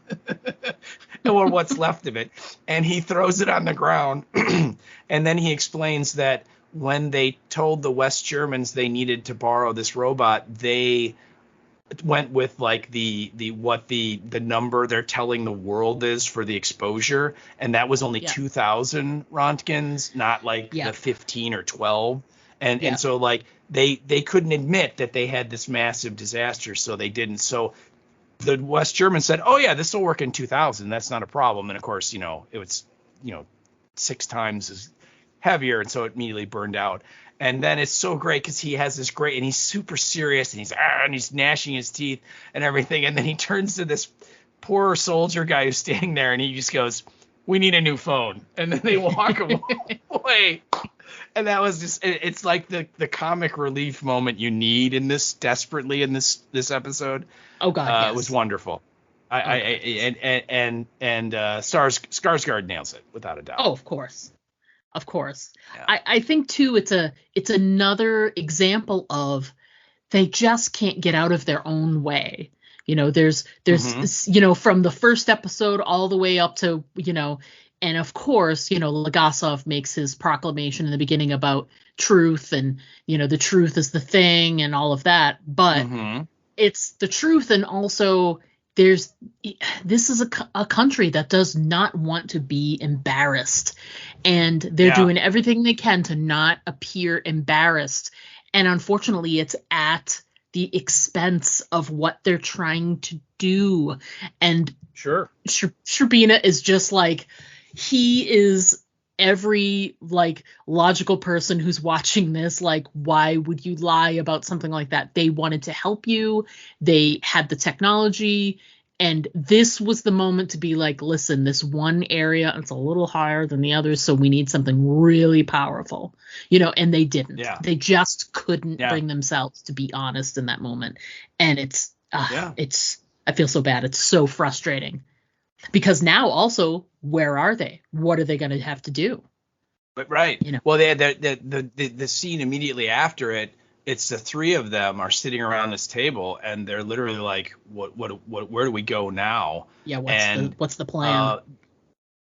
or what's left of it, and he throws it on the ground. And then he explains that when they told the West Germans they needed to borrow this robot, they went with like the number they're telling the world is for the exposure, and that was only 2,000 Rontgens, not like the 15 or 12. And so like they couldn't admit that they had this massive disaster, so they didn't. So the West Germans said, oh yeah, this will work in 2000. That's not a problem. And of course, it was, 6 times as heavier, and so it immediately burned out. And then it's so great because he has this great, and he's super serious, and he's gnashing his teeth and everything. And then he turns to this poor soldier guy who's standing there, and he just goes, "We need a new phone." And then they walk away. And that was just, it's like the comic relief moment you need in this desperately in this episode. Oh God, yes. It was wonderful. And Skarsgård nails it without a doubt. Oh, of course. Yeah. I think too it's another example of they just can't get out of their own way. There's from the first episode all the way up to and of course Legasov makes his proclamation in the beginning about truth, and the truth is the thing and all of that, but it's the truth, and also this is a country that does not want to be embarrassed, and they're doing everything they can to not appear embarrassed. And unfortunately, it's at the expense of what they're trying to do. And sure, Sherbina is just like, he is every logical person who's watching this. Like, why would you lie about something like that? They wanted to help you. They had the technology. And this was the moment to be like, listen, this one area, it's a little higher than the others, so we need something really powerful, and they didn't. Yeah. They just couldn't bring themselves to be honest in that moment. And it's I feel so bad. It's so frustrating. Because now also, where are they? What are they going to have to do? But right. Well, they had the scene immediately after it. It's the three of them are sitting around this table, and they're literally like, "What? Where do we go now?" Yeah. What's the plan?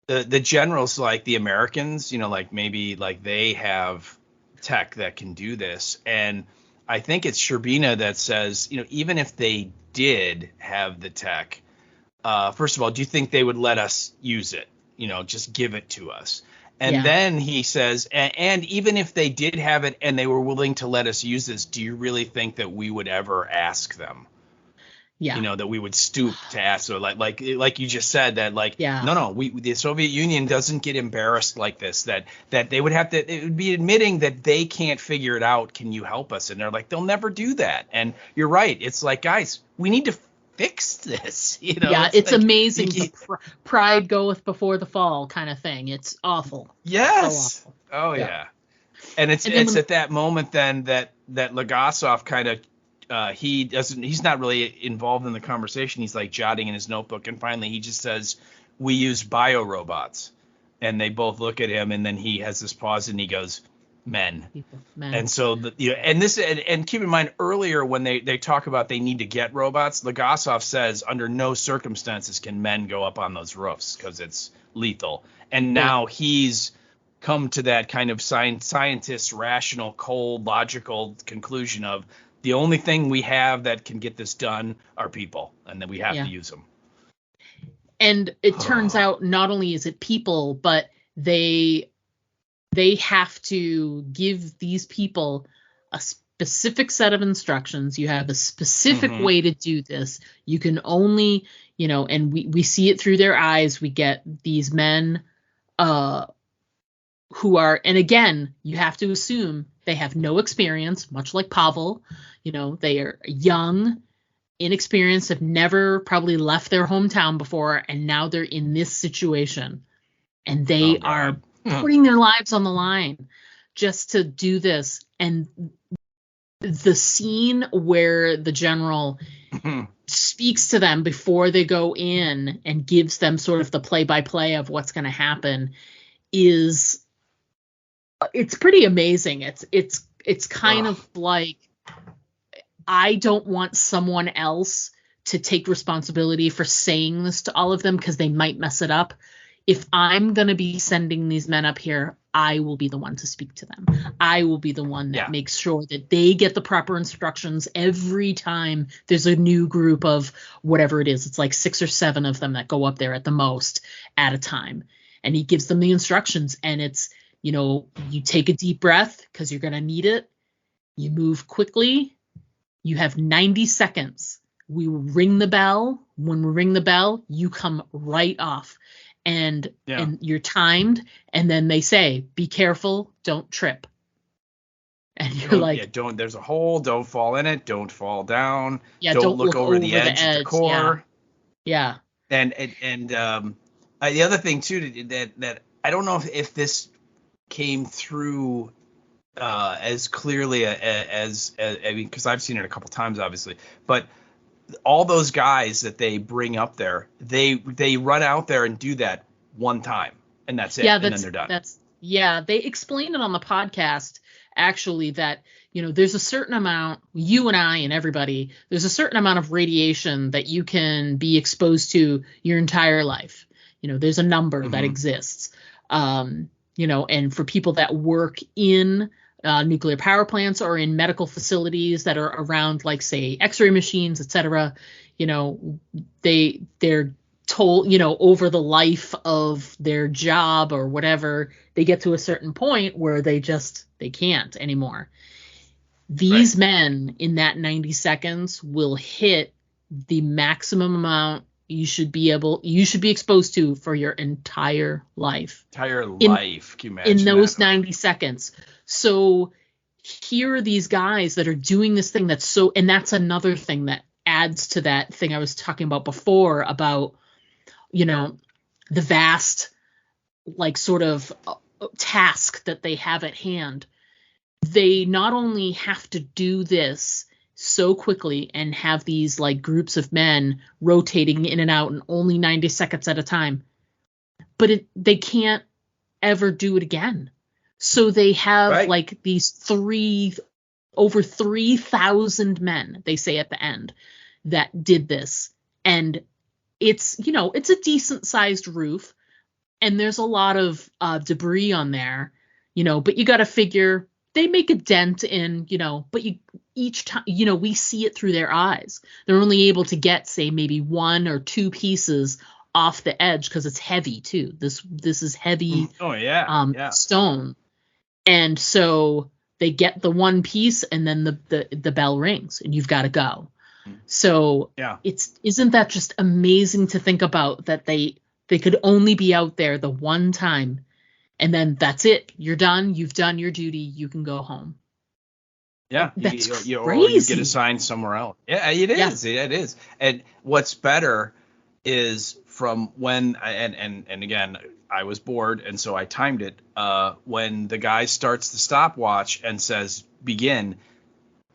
The generals, like the Americans, maybe they have tech that can do this, and I think it's Sherbina that says, even if they did have the tech. First of all, do you think they would let us use it? Just give it to us. And then he says, and even if they did have it and they were willing to let us use this, do you really think that we would ever ask them? Yeah. That we would stoop to ask. So like you just said that, no, the Soviet Union doesn't get embarrassed like this, that they would have to, it would be admitting that they can't figure it out. Can you help us? And they're like, they'll never do that. And you're right. It's like, guys, we need to fix this. It's amazing. Pride goeth before the fall kind of thing. It's awful. Yes. So awful. Oh yeah. And it's at that moment then that Legasov kind of he's not really involved in the conversation. He's like jotting in his notebook, and finally he just says, "We use biorobots." And they both look at him, and then he has this pause, and he goes, Men. And so and keep in mind, earlier when they talk about they need to get robots, Legasov says under no circumstances can men go up on those roofs because it's lethal. And now he's come to that kind of scientist, rational, cold, logical conclusion of the only thing we have that can get this done are people, and then we have to use them. And it turns out not only is it people, but they have to give these people a specific set of instructions. You have a specific way to do this. You can only, and we see it through their eyes. We get these men who are, and again, you have to assume they have no experience, much like Pavel. They are young, inexperienced, have never probably left their hometown before, and now they're in this situation. And they are putting their lives on the line just to do this. And the scene where the general speaks to them before they go in and gives them sort of the play-by-play of what's going to happen it's pretty amazing. It's kind of like, I don't want someone else to take responsibility for saying this to all of them because they might mess it up. If I'm going to be sending these men up here, I will be the one to speak to them. I will be the one that makes sure that they get the proper instructions every time there's a new group of whatever it is. It's like 6 or 7 of them that go up there at the most at a time. And he gives them the instructions. And it's, You take a deep breath because you're going to need it. You move quickly. You have 90 seconds. We ring the bell. When we ring the bell, you come right off. And you're timed. And then they say, be careful, don't trip. And you're there's a hole, don't fall in it, don't fall down. Yeah, don't look over the edge at the core. Yeah. And the other thing too that I don't know if this came through as clearly as I mean, because I've seen it a couple times, obviously, but all those guys that they bring up there, they run out there and do that one time, and that's it. Yeah, and then they're done. They explained it on the podcast actually that there's a certain amount, you and I and everybody, there's a certain amount of radiation that you can be exposed to your entire life. There's a number that exists. And for people that work in nuclear power plants or in medical facilities that are around, like, say, x-ray machines, etc., they're told, over the life of their job or whatever, they get to a certain point where they can't anymore. These men in that 90 seconds will hit the maximum amount you should be exposed to for your entire life. Can you imagine in those that? 90 seconds. So here are these guys that are doing this thing and that's another thing that adds to that thing I was talking about before about, the vast, like, sort of task that they have at hand. They not only have to do this so quickly and have these, like, groups of men rotating in and out in only 90 seconds at a time, but they can't ever do it again. So they have like these over 3,000 men, they say at the end, that did this. And it's a decent sized roof and there's a lot of debris on there, but you got to figure they make a dent in, but each time, we see it through their eyes. They're only able to get, say, maybe one or two pieces off the edge because it's heavy too. This is heavy stone. And so they get the one piece and then the bell rings and you've got to go. So isn't that just amazing to think about, that they could only be out there the one time and then that's it. You're done. You've done your duty. You can go home. Yeah. That's crazy. Or you get assigned somewhere else. Yeah, it is. Yeah. It is. And what's better is from when, and again, I was bored, and so I timed it. When the guy starts the stopwatch and says begin,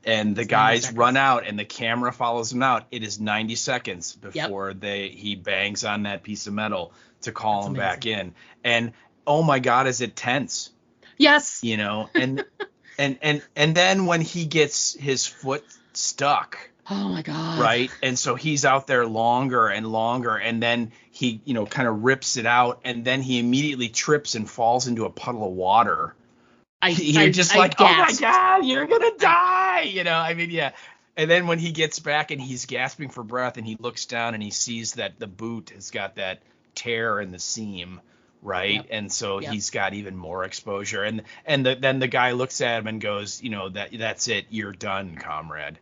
and the guys run out and the camera follows him out, it is 90 seconds before he bangs on that piece of metal to call him back in. And oh my God, is it tense? Yes. And then when he gets his foot stuck. Oh my God. Right. And so he's out there longer and longer, and then he, kind of rips it out, and then he immediately trips and falls into a puddle of water. You're just like, oh my God, you're gonna die. I mean, yeah. And then when he gets back and he's gasping for breath and he looks down and he sees that the boot has got that tear in the seam. Right. Yep. And so he's got even more exposure. And then the guy looks at him and goes, that's it. You're done, comrade.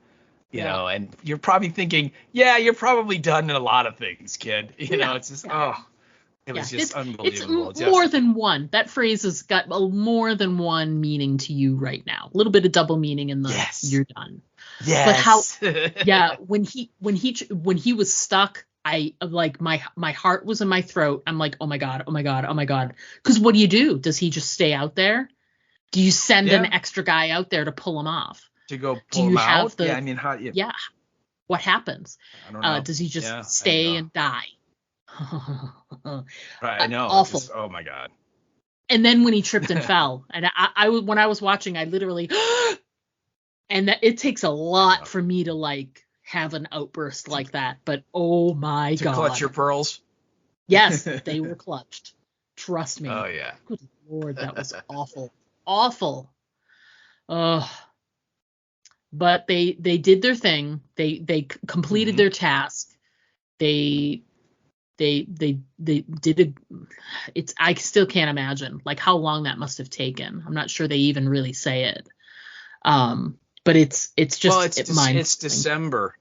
You know, and you're probably thinking, you're probably done in a lot of things, kid. It's just, it was just unbelievable. It's more than one. That phrase has got more than one meaning to you right now. A little bit of double meaning in the you're done. Yes. But when he was stuck, I like my heart was in my throat. I'm like, oh my God. Because what do? Does he just stay out there? Do you send an extra guy out there to pull him off? To go pull him out? What happens? I don't know. Does he just stay and die? I know. Awful. Oh my God. And then when he tripped and fell, and I when I was watching, I literally, and that it takes a lot for me to like have an outburst like that. But oh my God. To clutch your pearls? Yes, they were clutched. Trust me. Oh yeah. Good Lord, that was awful. Awful. But they did their thing. They completed their task. They they did I still can't imagine like how long that must have taken. I'm not sure they even really say it. But it's just it's December.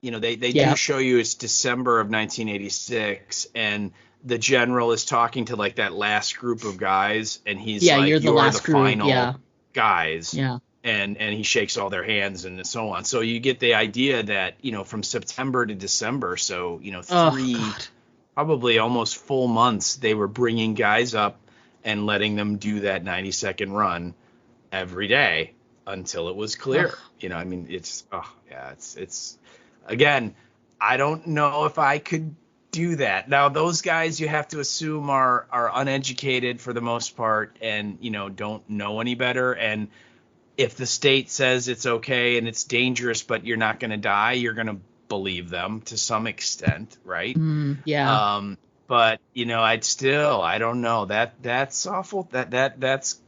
They do show you it's December of 1986, and the general is talking to like that last group of guys, and he's like, you're the final guys. Yeah. And he shakes all their hands and so on. So you get the idea that, from September to December, so, 3 probably almost full months, they were bringing guys up and letting them do that 90-second run every day until it was clear. It's again, I don't know if I could do that. Now, those guys you have to assume are uneducated for the most part and, don't know any better. And if the state says it's okay and it's dangerous, but you're not going to die, you're going to believe them to some extent, right? But, I don't know. That's awful. That's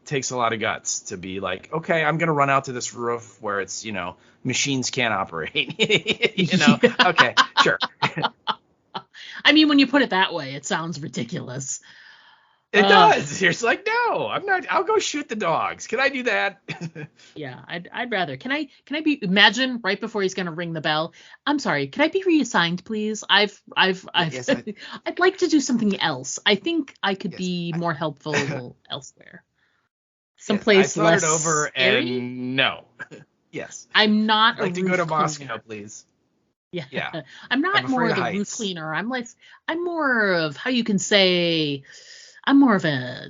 takes a lot of guts to be like, okay, I'm going to run out to this roof where it's, machines can't operate. Okay, sure. I mean, when you put it that way, it sounds ridiculous. It does. You're just like, no, I'm not. I'll go shoot the dogs. Can I do that? Yeah, I'd rather. Can I imagine right before he's going to ring the bell? I'm sorry. Can I be reassigned, please? I'd like to do something else. I think I could be more helpful elsewhere. Someplace less. I thought it over scary? And no. Yes. I'm not. I'd like to go to Moscow, cleaner. Please. Yeah. I'm not more of the roof cleaner. I'm more of how you can say. I'm more of a,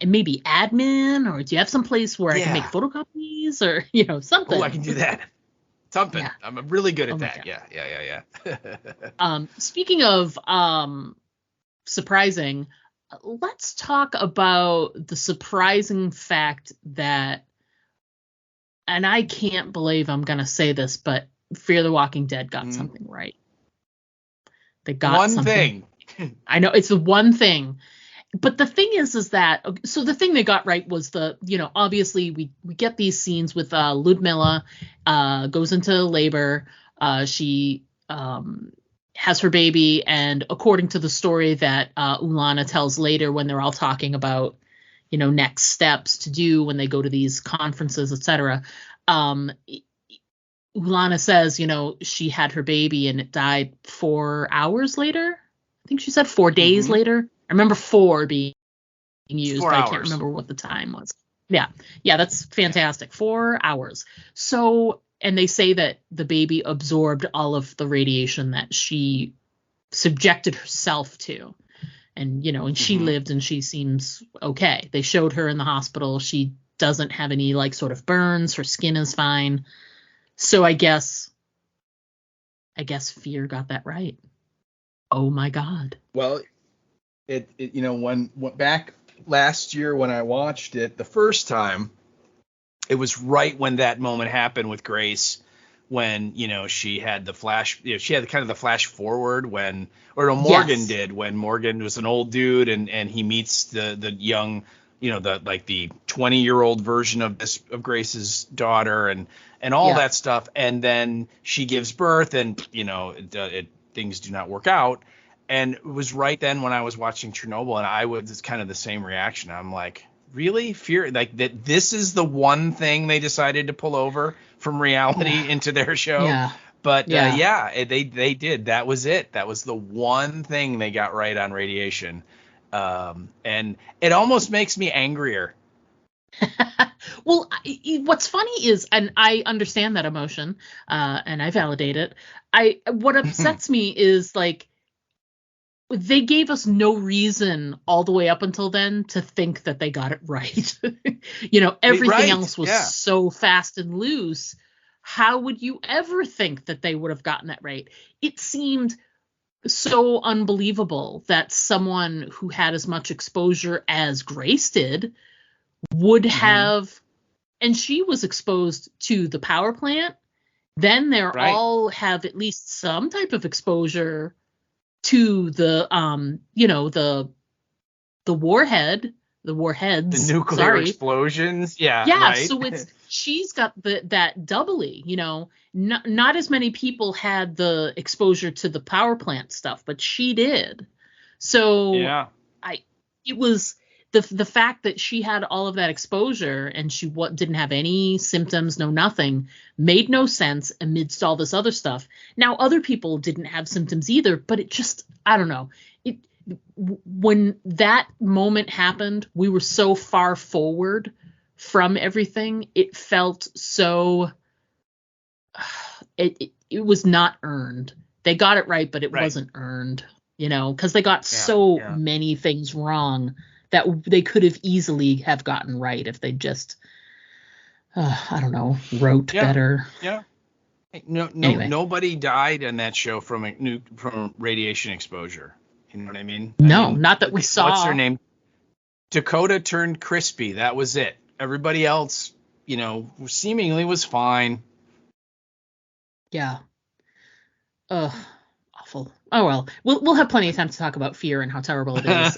maybe admin, or do you have some place where I can make photocopies or, something? Oh, I can do that. Something. Yeah. I'm really good at that. God. Yeah. Speaking of surprising, let's talk about the surprising fact that, and I can't believe I'm going to say this, but Fear the Walking Dead got something right. They got one thing. I know it's the one thing. But the thing is that, so the thing they got right was obviously we get these scenes with Ludmilla goes into labor. She has her baby. And according to the story that Ulana tells later when they're all talking about, next steps to do when they go to these conferences, etc. Ulana says, she had her baby and it died 4 hours later. I think she said 4 days later. I remember 4 being used, but I can't remember what the time was. Yeah, that's fantastic. 4 hours. So, and they say that the baby absorbed all of the radiation that she subjected herself to. And, and she lived and she seems okay. They showed her in the hospital. She doesn't have any sort of burns. Her skin is fine. So I guess Fear got that right. Oh my God. Well, it when back last year when I watched it the first time, it was right when that moment happened with Grace, when she had the flash, she had kind of the flash forward Morgan did, when Morgan was an old dude and he meets the young, the 20-year-old version of Grace's daughter and all that stuff, and then she gives birth and things do not work out. And it was right then when I was watching Chernobyl, and I was kind of the same reaction. I'm like, really? Fear, like that? This is the one thing they decided to pull over from reality into their show. Yeah. But they did. That was it. That was the one thing they got right on radiation. And it almost makes me angrier. Well, what's funny is, and I understand that emotion, and I validate it. What upsets me is they gave us no reason all the way up until then to think that they got it right. Everything else was so fast and loose. How would you ever think that they would have gotten that right? It seemed so unbelievable that someone who had as much exposure as Grace did would have, and she was exposed to the power plant. Then they all have at least some type of exposure to the the warhead, the warheads. The nuclear Sorry. explosions. Yeah, Yeah, right. so she's got that doubly, not as many people had the exposure to the power plant stuff, but she did. So Yeah. it was the fact that she had all of that exposure and she didn't have any symptoms, no nothing, made no sense amidst all this other stuff. Now, other people didn't have symptoms either, but it just, I don't know. When that moment happened, we were so far forward from everything. It felt so, it was not earned. They got it right, but it wasn't earned, because they got so many things wrong that they could have easily have gotten right if they just, I don't know, wrote better. Yeah. No, Anyway. Nobody died in that show from radiation exposure. You know what I mean? No, not that we saw. What's her name? Dakota turned crispy. That was it. Everybody else, seemingly was fine. Yeah. Awful. Oh well, we'll have plenty of time to talk about fear and how terrible it is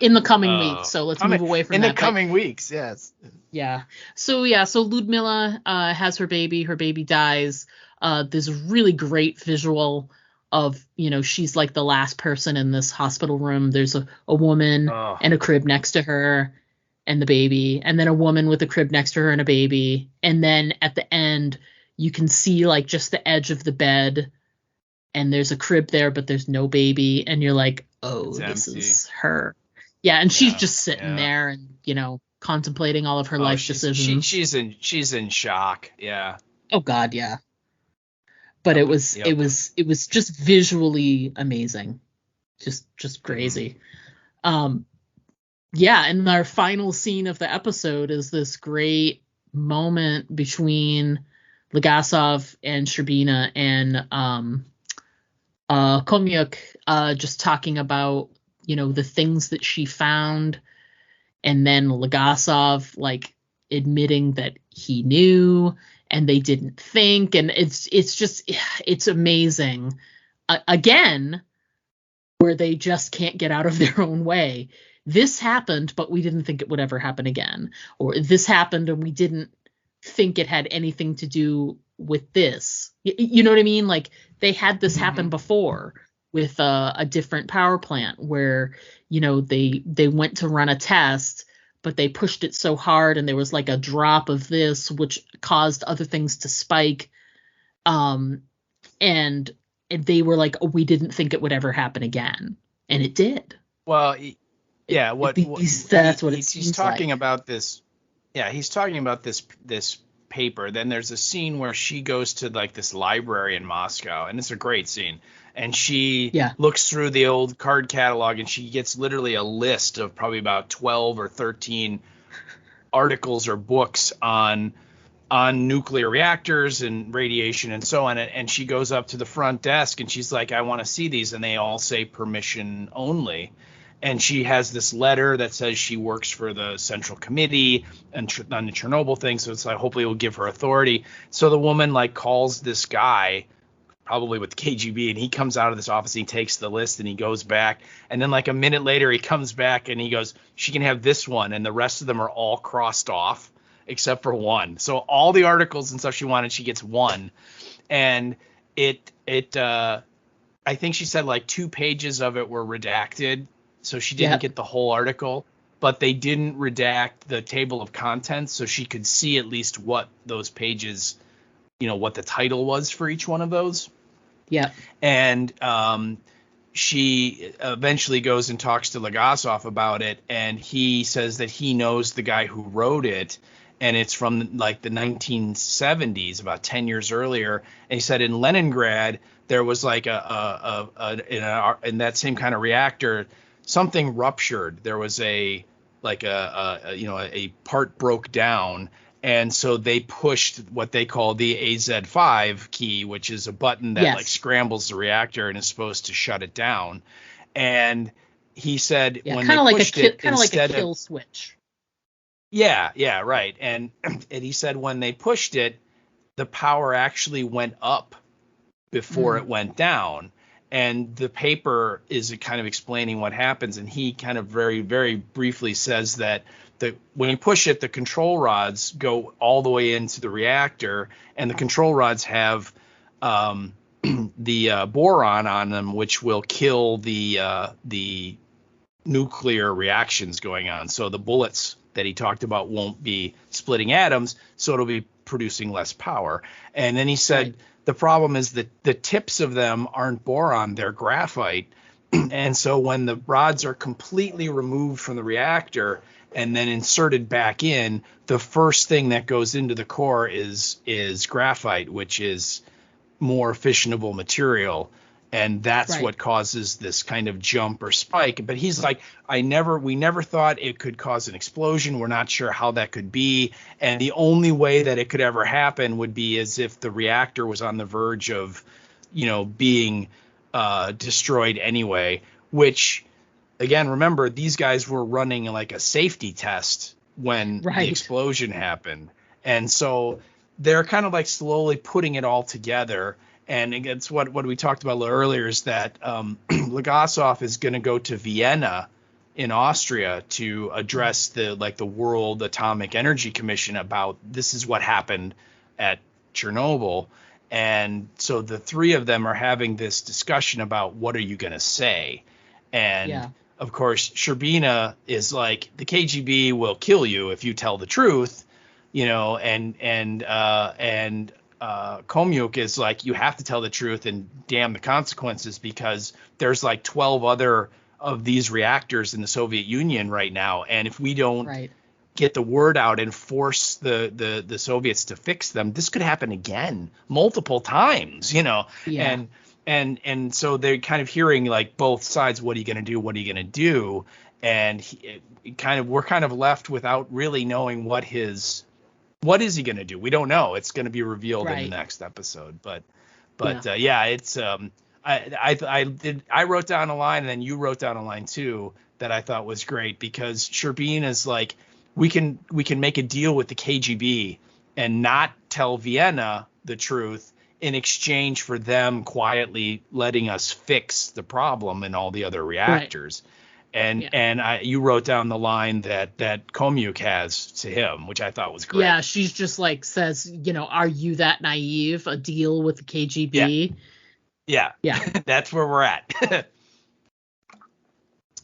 in the coming weeks. So let's move away from in that. In the coming weeks, yes. Yeah. So Ludmilla has her baby. Her baby dies. There's a really great visual of, she's like the last person in this hospital room. There's a woman and a crib next to her and the baby, and then a woman with a crib next to her and a baby. And then at the end, you can see like just the edge of the bed, and there's a crib there, but there's no baby. And you're like, oh, this is her. Yeah. And she's just sitting there and, contemplating all of her life decisions. She's in shock. Yeah. Oh God. Yeah. But it was just visually amazing. Just crazy. Yeah. And our final scene of the episode is this great moment between Legasov and Sherbina and, Komyuk, just talking about, the things that she found, and then Legasov like admitting that he knew and they didn't think, and it's amazing. Again, where they just can't get out of their own way. This happened, but we didn't think it would ever happen again, or this happened and we didn't think it had anything to do with this. You know what I mean? Like they had this happen before with a different power plant where, they went to run a test, but they pushed it so hard and there was like a drop of this, which caused other things to spike. And they were like, oh, we didn't think it would ever happen again. And it did. Well, yeah. That's what he's talking about this. Yeah, he's talking about this paper. Then there's a scene where she goes to like this library in Moscow, and it's a great scene. And she looks through the old card catalog, and she gets literally a list of probably about 12 or 13 articles or books on nuclear reactors and radiation and so on. And she goes up to the front desk and she's like, I want to see these. And they all say permission only. And she has this letter that says she works for the Central Committee and on the Chernobyl thing. So it's like, hopefully it will give her authority. So the woman like calls this guy, probably with KGB, and he comes out of this office. And he takes the list and he goes back. And then like a minute later, he comes back and he goes, she can have this one. And the rest of them are all crossed off except for one. So all the articles and stuff she wanted, she gets one. And I think she said like 2 pages of it were redacted. So she didn't get the whole article, but they didn't redact the table of contents, so she could see at least what those pages, what the title was for each one of those. Yeah. And she eventually goes and talks to Legasov about it, and he says that he knows the guy who wrote it, and it's from like the 1970s, about 10 years earlier. And he said in Leningrad there was like in that same kind of reactor, something ruptured. There was a part broke down, and so they pushed what they call the AZ5 key, which is a button that like scrambles the reactor and is supposed to shut it down. And he said when they pushed it, kind of like a kill switch. Yeah, right. And he said when they pushed it, the power actually went up before it went down. And the paper is kind of explaining what happens, and he kind of very, very briefly says that when you push it, the control rods go all the way into the reactor, and the control rods have the boron on them, which will kill the nuclear reactions going on. So the bullets that he talked about won't be splitting atoms, so it'll be producing less power. And then he said the problem is that the tips of them aren't boron, they're graphite. And so when the rods are completely removed from the reactor and then inserted back in, the first thing that goes into the core is graphite, which is more fissionable material. And that's what causes this kind of jump or spike. But he's like, we never thought it could cause an explosion. We're not sure how that could be. And the only way that it could ever happen would be as if the reactor was on the verge of, being destroyed anyway, which, again, remember, these guys were running like a safety test when the explosion happened. And so they're kind of like slowly putting it all together. And it's what we talked about a little earlier is that Legasov is going to go to Vienna in Austria to address the World Atomic Energy Commission about this is what happened at Chernobyl. And so the three of them are having this discussion about what are you going to say. And of course, Sherbina is like, the KGB will kill you if you tell the truth, and Komyuk is like, you have to tell the truth and damn the consequences, because there's like 12 other of these reactors in the Soviet Union right now. And if we don't get the word out and force the Soviets to fix them, this could happen again multiple times, and so they're kind of hearing like both sides. What are you going to do? What are you going to do? And we're kind of left without really knowing what is he going to do? We don't know. It's going to be revealed in the next episode. But it's I wrote down a line, and then you wrote down a line too that I thought was great, because Sherbin is like, we can make a deal with the KGB and not tell Vienna the truth in exchange for them quietly letting us fix the problem in all the other reactors. You wrote down the line that Komyuk has to him, which I thought was great. Yeah, she's just like says, are you that naive? A deal with the KGB? Yeah. That's where we're at.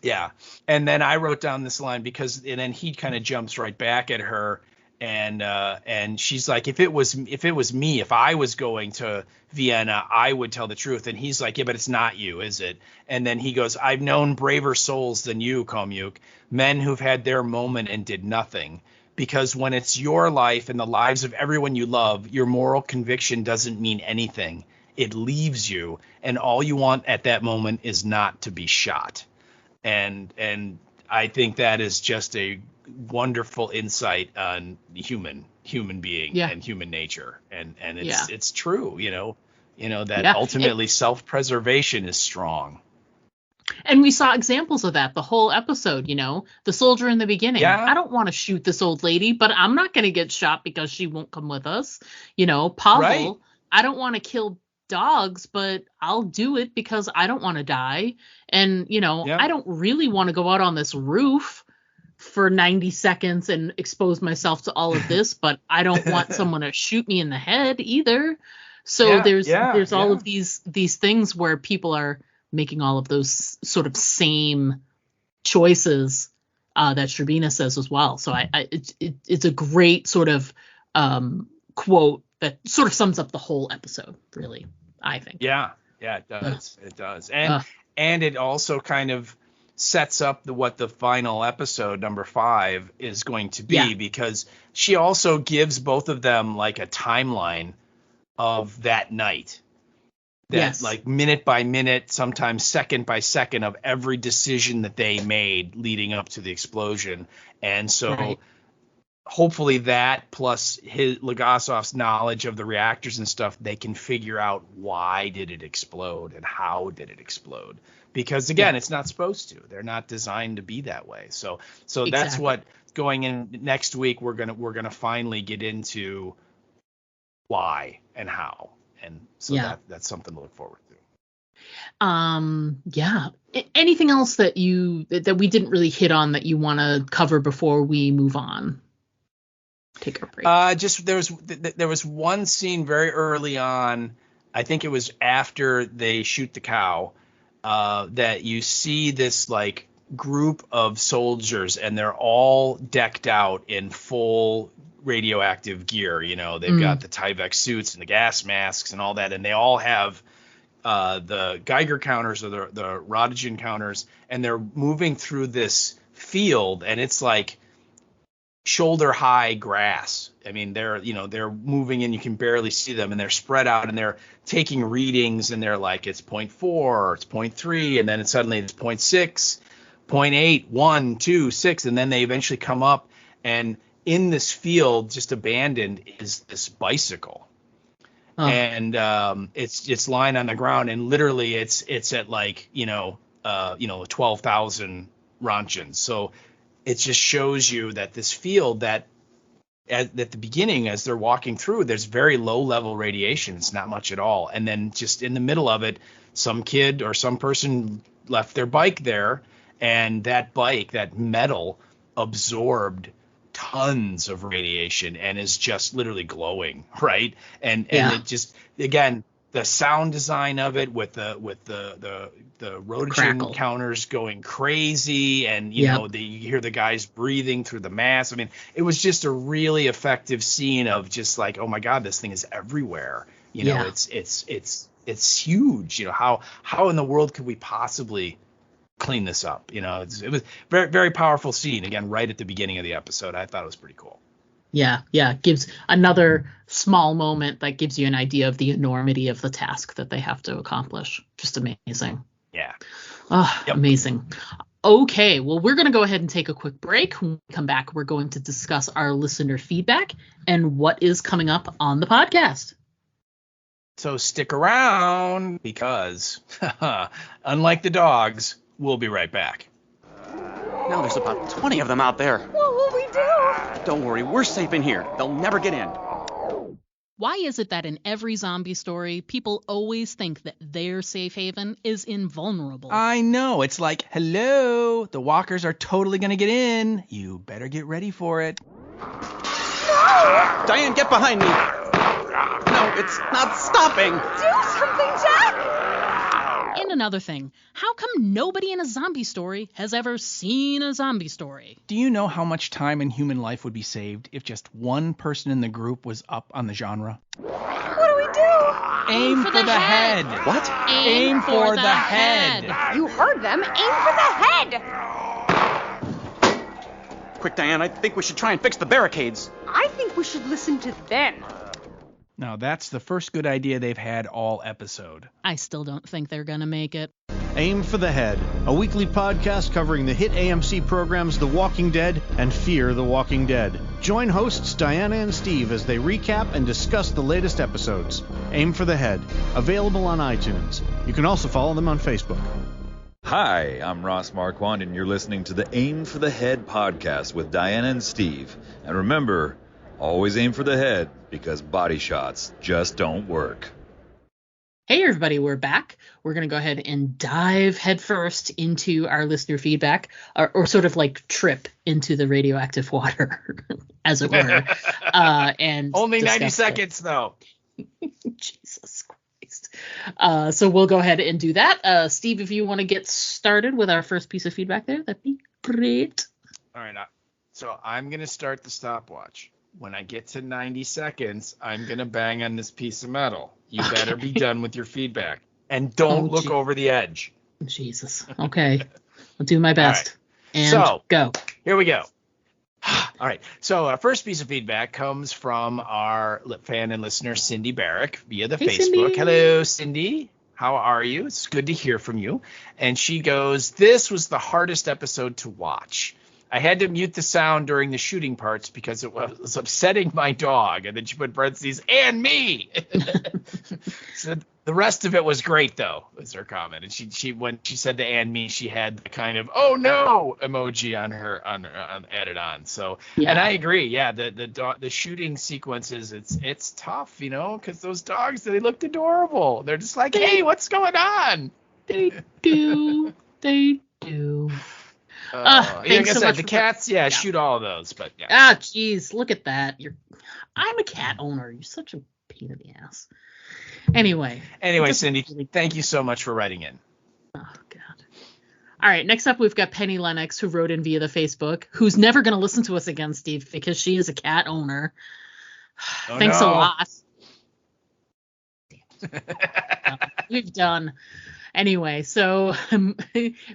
Yeah. And then I wrote down this line and then he kind of jumps right back at her. And she's like, if it was me, if I was going to Vienna, I would tell the truth. And he's like, yeah, but it's not you, is it? And then he goes, I've known braver souls than you, Komyuk, men who've had their moment and did nothing. Because when it's your life and the lives of everyone you love, your moral conviction doesn't mean anything. It leaves you. And all you want at that moment is not to be shot. And I think that is just a wonderful insight on human being and human nature. And it's true, that ultimately self-preservation is strong. And we saw examples of that the whole episode, the soldier in the beginning. Yeah. I don't want to shoot this old lady, but I'm not going to get shot because she won't come with us. Pavel, I don't want to kill dogs, but I'll do it because I don't want to die. And, I don't really want to go out on this roof for 90 seconds and expose myself to all of this, but I don't want someone to shoot me in the head either. So there's all of these things where people are making all of those sort of same choices that Sherbina says as well. So it's a great sort of quote that sort of sums up the whole episode, really, I think. Yeah, it does. It does. And it also kind of sets up what the final episode, number 5, is going to be, because she also gives both of them like a timeline of that night. Like minute by minute, sometimes second by second, of every decision that they made leading up to the explosion. And so hopefully that plus Legasov's knowledge of the reactors and stuff, they can figure out why did it explode and how did it explode. Because again, it's not supposed to. They're not designed to be that way. So that's what going in next week we're gonna finally get into why and how. And so that's something to look forward to. Yeah. Anything else that we didn't really hit on that you want to cover before we move on? Take a break. Just there was one scene very early on. I think it was after they shoot the cow, that you see this like group of soldiers, and they're all decked out in full radioactive gear. You know, they've got the Tyvek suits and the gas masks and all that, and they all have the Geiger counters or the Röntgen counters, and they're moving through this field, and it's like shoulder high grass. I mean, they're moving and you can barely see them, and they're spread out and they're taking readings, and they're like, it's 0.4 or it's 0.3, and then suddenly it's 0.6, 0.8, 1, 2, 6, and then they eventually come up, and in this field just abandoned is this bicycle. Oh. And it's lying on the ground, and literally it's at like 12,000 Röntgens. So it just shows you that this field that at the beginning, as they're walking through, there's very low level radiation. It's not much at all. And then just in the middle of it, some kid or some person left their bike there, and that bike, that metal, absorbed tons of radiation and is just literally glowing, right? And it just, again, the sound design of it with the Röntgen counters going crazy, and you hear the guys breathing through the mask. I mean, it was just a really effective scene of just like, oh my God, this thing is everywhere. It's huge. You know, how in the world could we possibly clean this up? You know, it was very, very powerful scene, again, right at the beginning of the episode. I thought it was pretty cool. Yeah. Gives another small moment that gives you an idea of the enormity of the task that they have to accomplish. Just amazing. Yeah. Amazing. Okay, well, we're going to go ahead and take a quick break. When we come back, we're going to discuss our listener feedback and what is coming up on the podcast. So stick around, because unlike the dogs, we'll be right back. Now there's about 20 of them out there. What will we do? Don't worry, we're safe in here. They'll never get in. Why is it that in every zombie story, people always think that their safe haven is invulnerable? I know. It's like, hello, the walkers are totally going to get in. You better get ready for it. No! Diane, get behind me. No, it's not stopping. Do something, Jack! And another thing, how come nobody in a zombie story has ever seen a zombie story? Do you know how much time in human life would be saved if just one person in the group was up on the genre? What do we do? Aim for the head. What? Aim for the head. You heard them. Aim for the head. Quick, Diane, I think we should try and fix the barricades. I think we should listen to them. Now, that's the first good idea they've had all episode. I still don't think they're gonna make it. Aim for the Head, a weekly podcast covering the hit AMC programs The Walking Dead and Fear the Walking Dead. Join hosts Diana and Steve as they recap and discuss the latest episodes. Aim for the Head, available on iTunes. You can also follow them on Facebook. Hi, I'm Ross Marquand, and you're listening to the Aim for the Head podcast with Diana and Steve. And remember, always aim for the head, because body shots just don't work. Hey everybody, we're back. We're going to go ahead and dive headfirst into our listener feedback, or sort of like trip into the radioactive water, as it were. And only 90 seconds, though. Jesus Christ. So we'll go ahead and do that. Steve, if you want to get started with our first piece of feedback there, that'd be great. All right. So I'm going to start the stopwatch. When I get to 90 seconds, I'm going to bang on this piece of metal. You better be done with your feedback. And don't look over the edge. Jesus. Okay. I'll do my best. Right. And so, go. Here we go. All right. So our first piece of feedback comes from our fan and listener, Cindy Barrick, via the Facebook. Cindy. Hello, Cindy. How are you? It's good to hear from you. And she goes, this was the hardest episode to watch. I had to mute the sound during the shooting parts because it was upsetting my dog. And then she put parentheses, and me. So the rest of it was great, though, was her comment. And she when she said the and me, she had the kind of oh no emoji on added on. So and I agree, yeah, the shooting sequences, it's tough, because those dogs, they looked adorable. They're just like, hey, what's going on? They do. Like I said, the cats, shoot all of those, but yeah. Ah, jeez, look at that. I'm a cat owner. You're such a pain in the ass. Anyway, Cindy, thank you so much for writing in. Oh, God. All right, next up, we've got Penny Lennox, who wrote in via the Facebook, who's never going to listen to us again, Steve, because she is a cat owner. Thanks a lot. We've done. Anyway, so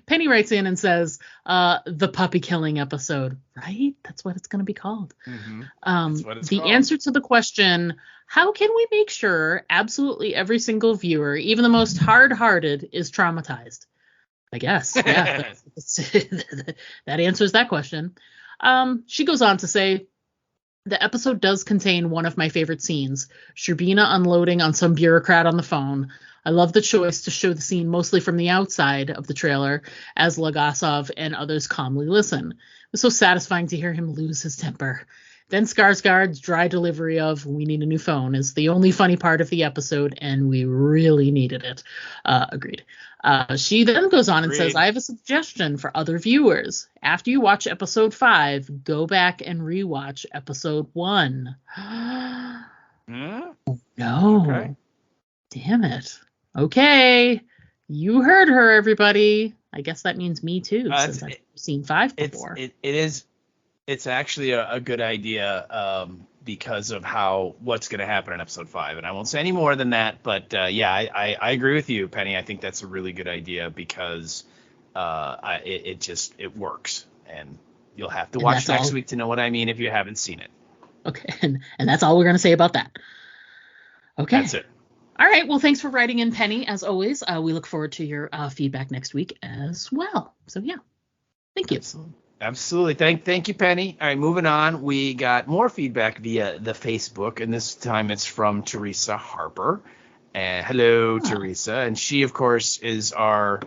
Penny writes in and says, the puppy killing episode, right? That's what it's going to be called. Mm-hmm. That's what it's the called. answer to the question, how can we make sure absolutely every single viewer, even the most hard-hearted, is traumatized? I guess. Yeah, that answers that question. She goes on to say, the episode does contain one of my favorite scenes, Sherbina unloading on some bureaucrat on the phone. I love the choice to show the scene mostly from the outside of the trailer as Legasov and others calmly listen. It was so satisfying to hear him lose his temper. Then Skarsgård's dry delivery of "we need a new phone" is the only funny part of the episode, and we really needed it. Agreed. She then goes on and says, I have a suggestion for other viewers. After you watch episode 5, go back and rewatch episode 1. No. Okay. Damn it. Okay. You heard her, everybody. I guess that means me too, since I've seen 5 before. It's actually a good idea because of what's going to happen in episode 5, and I won't say any more than that. But I agree with you, Penny. I think that's a really good idea because it works, and you'll have to watch next week to know what I mean if you haven't seen it. Okay, and that's all we're going to say about that. Okay, that's it. All right. Well, thanks for writing in, Penny. As always, we look forward to your feedback next week as well. So yeah, thank you. Absolutely. Thank you, Penny. All right, moving on. We got more feedback via the Facebook, and this time it's from Teresa Harper. Hello, Teresa. And she, of course, is our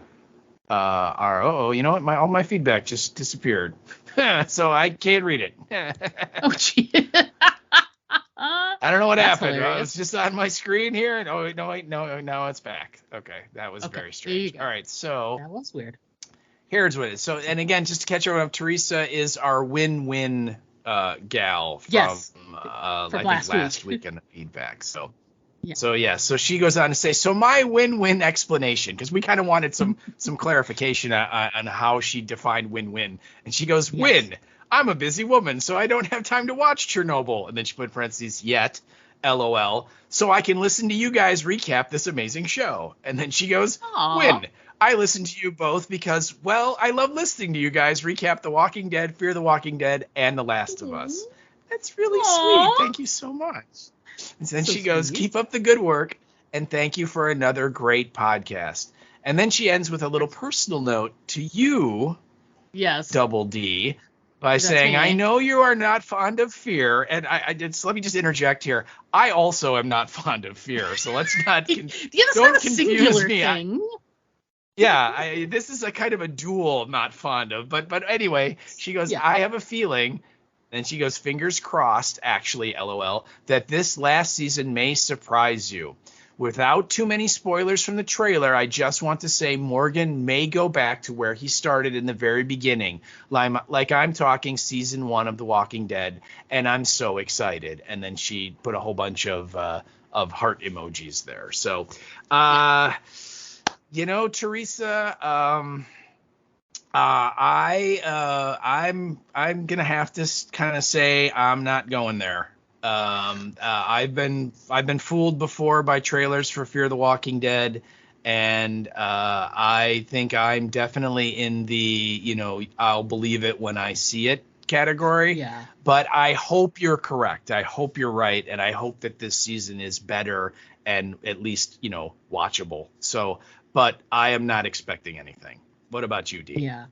you know what? All my feedback just disappeared. So I can't read it. Oh, gee. I don't know what happened. Hilarious. It's just on my screen here. And no, it's back. Okay, that was very strange. All right, so that was weird. Here's what it is. So, and again, just to catch everyone up, Teresa is our win-win gal from I think last week in the feedback. So, so she goes on to say, so my win-win explanation, because we kind of wanted some clarification on how she defined win-win, and she goes, win. I'm a busy woman, so I don't have time to watch Chernobyl. And then she put parentheses, yet, LOL, so I can listen to you guys recap this amazing show. And then she goes, win. I listen to you both because, well, I love listening to you guys recap The Walking Dead, Fear the Walking Dead, and The Last of Us. That's really sweet. Thank you so much. And then she goes, keep up the good work, and thank you for another great podcast. And then she ends with a little personal note to you, Double D, by saying, I know you are not fond of fear, and let me just interject here. I also am not fond of fear, so let's not don't confuse me. Thing. This is a kind of a dual not fond of, but anyway, she goes, I have a feeling, and she goes, fingers crossed, actually, LOL, that this last season may surprise you. Without too many spoilers from the trailer, I just want to say Morgan may go back to where he started in the very beginning, like I'm talking season 1 of The Walking Dead, and I'm so excited. And then she put a whole bunch of heart emojis there. So, Teresa, I'm gonna have to kind of say I'm not going there. I've been fooled before by trailers for Fear the Walking Dead, and I think I'm definitely in the I'll believe it when I see it category. Yeah. But I hope you're correct. I hope you're right, and I hope that this season is better and at least watchable. So. But I am not expecting anything. What about you, Dee? Yeah.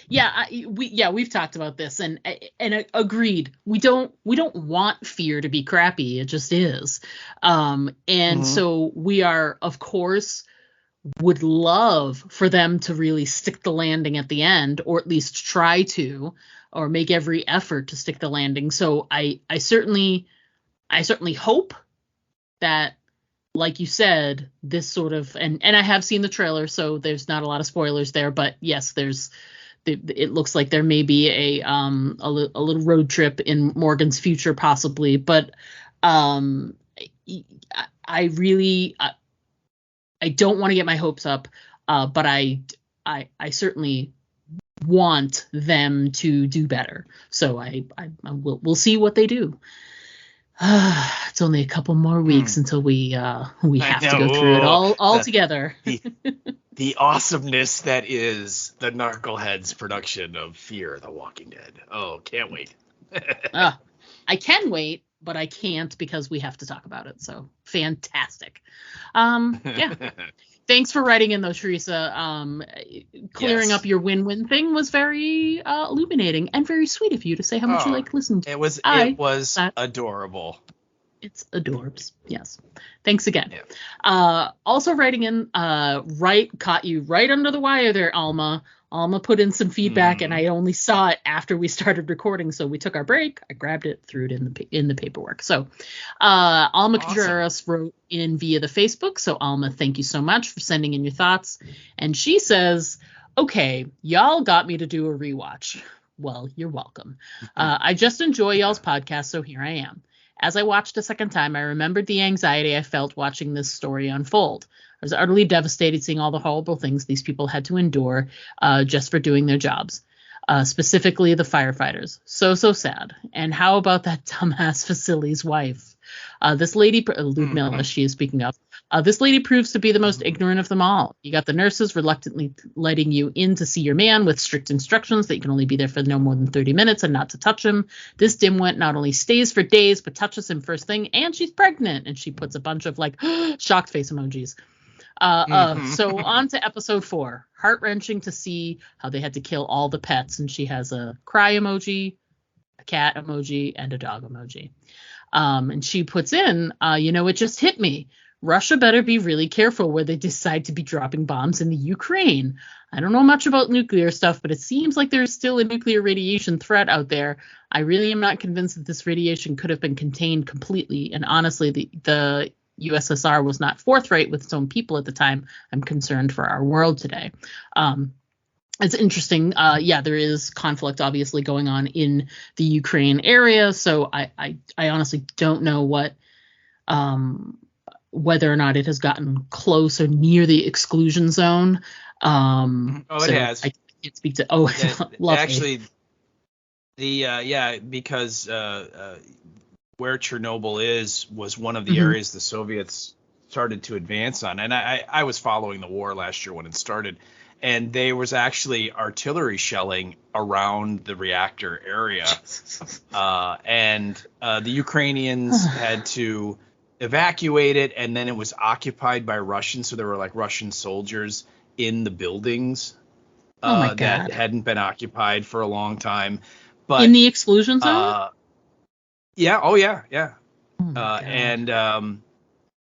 Yeah, we've talked about this and agreed. We don't want fear to be crappy. It just is. And so we are, of course, would love for them to really stick the landing at the end, or at least try to, or make every effort to stick the landing. So I certainly hope that, like you said, this sort of, and I have seen the trailer, so there's not a lot of spoilers there, but yes, it looks like there may be a little road trip in Morgan's future, possibly. But I really don't want to get my hopes up, but I certainly want them to do better. So we'll see what they do. It's only a couple more weeks until we have to go through it all together. The awesomeness that is the Narkleheads production of Fear the Walking Dead. Oh, can't wait. I can wait, but I can't because we have to talk about it. So fantastic. Yeah. Thanks for writing in, though, Teresa. Clearing up your win-win thing was very illuminating and very sweet of you to say how much you like listening to. It was adorable. It's adorbs. Yes. Thanks again. Yeah. Also writing in, caught you right under the wire there, Alma. Alma put in some feedback, and I only saw it after we started recording. So we took our break. I grabbed it, threw it in the paperwork. So Alma Contreras wrote in via the Facebook. So Alma, thank you so much for sending in your thoughts. And she says, okay, y'all got me to do a rewatch. Well, you're welcome. I just enjoy y'all's podcast, so here I am. As I watched a second time, I remembered the anxiety I felt watching this story unfold. I was utterly devastated seeing all the horrible things these people had to endure just for doing their jobs, specifically the firefighters. So sad. And how about that dumbass Vasily's wife? This lady, Ludmilla, she is speaking of, this lady proves to be the most ignorant of them all. You got the nurses reluctantly letting you in to see your man with strict instructions that you can only be there for no more than 30 minutes and not to touch him. This dimwit not only stays for days, but touches him first thing, and she's pregnant. And she puts a bunch of like shocked face emojis. So on to episode 4. Heart-wrenching to see how they had to kill all the pets. And she has a cry emoji, a cat emoji, and a dog emoji. And she puts in, it just hit me. Russia better be really careful where they decide to be dropping bombs in the Ukraine. I don't know much about nuclear stuff, but it seems like there's still a nuclear radiation threat out there. I really am not convinced that this radiation could have been contained completely. And honestly, the USSR was not forthright with its own people at the time. I'm concerned for our world today. It's interesting. There is conflict obviously going on in the Ukraine area. So I honestly don't know whether or not it has gotten close or near the exclusion zone. It has. I can't speak to. Oh, lovely. Actually, because where Chernobyl was one of the areas the Soviets started to advance on, and I was following the war last year when it started. And there was actually artillery shelling around the reactor area. And the Ukrainians had to evacuate it, and then it was occupied by Russians. So there were like Russian soldiers in the buildings that hadn't been occupied for a long time. But in the exclusion zone? Yeah. Oh, yeah. Yeah. And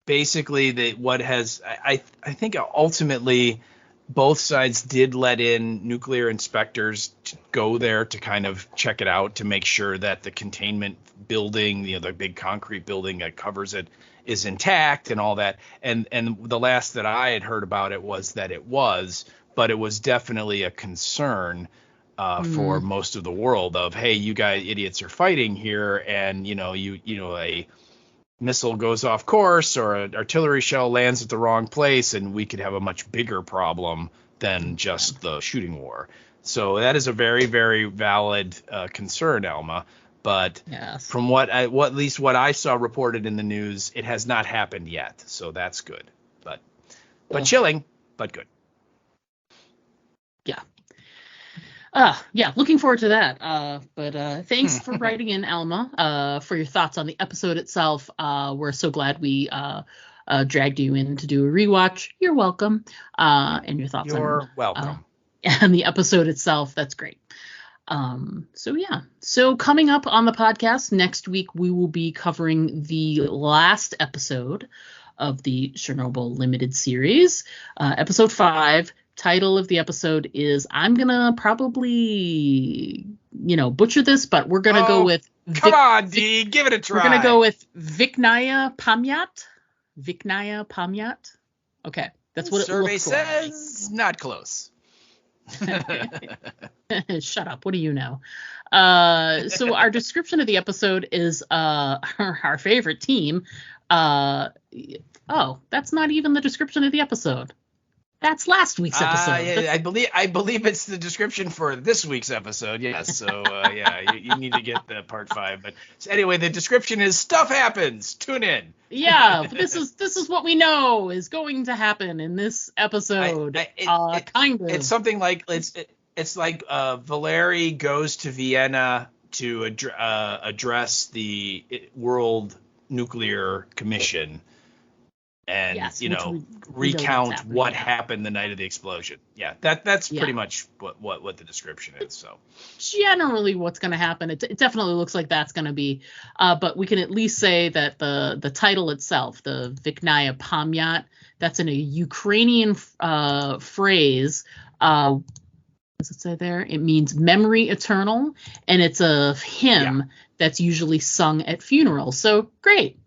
basically, I think ultimately both sides did let in nuclear inspectors to go there to kind of check it out to make sure that the containment building, the big concrete building that covers it, is intact and all that. And the last that I had heard about it was that it was, but it was definitely a concern for most of the world of, hey, you guys idiots are fighting here, and a missile goes off course or an artillery shell lands at the wrong place, and we could have a much bigger problem than just the shooting war. So that is a very, very valid concern, Alma. But from at least what I saw reported in the news, it has not happened yet. So that's good. But chilling, but good. Looking forward to that. But thanks for writing in, Alma, for your thoughts on the episode itself. We're so glad we dragged you in to do a rewatch. You're welcome. And your thoughts. You're welcome. and the episode itself, that's great. So coming up on the podcast next week, we will be covering the last episode of the Chernobyl limited series, episode 5. Title of the episode is, I'm gonna probably butcher this, but we're gonna go with come on, Dee, give it a try. We're gonna go with Viknaya Pamyat. Okay, that's what survey it looks like. says. Not close. Shut up. What do you know? So our description of the episode is our favorite team. That's not even the description of the episode. That's last week's episode. Yeah, I believe it's the description for this week's episode. Yes. So you need to get the part 5. But anyway, the description is stuff happens. Tune in. Yeah, this is what we know is going to happen in this episode. Kind of. It's something like it's like Valeri goes to Vienna to address the World Nuclear Commission. And recount what happened the night of the explosion. Yeah, that's pretty much what the description is. So generally, what's going to happen? It definitely looks like that's going to be. But we can at least say that the title itself, the Viknaya Pamyat, that's in a Ukrainian phrase. What does it say there? It means memory eternal, and it's a hymn that's usually sung at funerals. So great.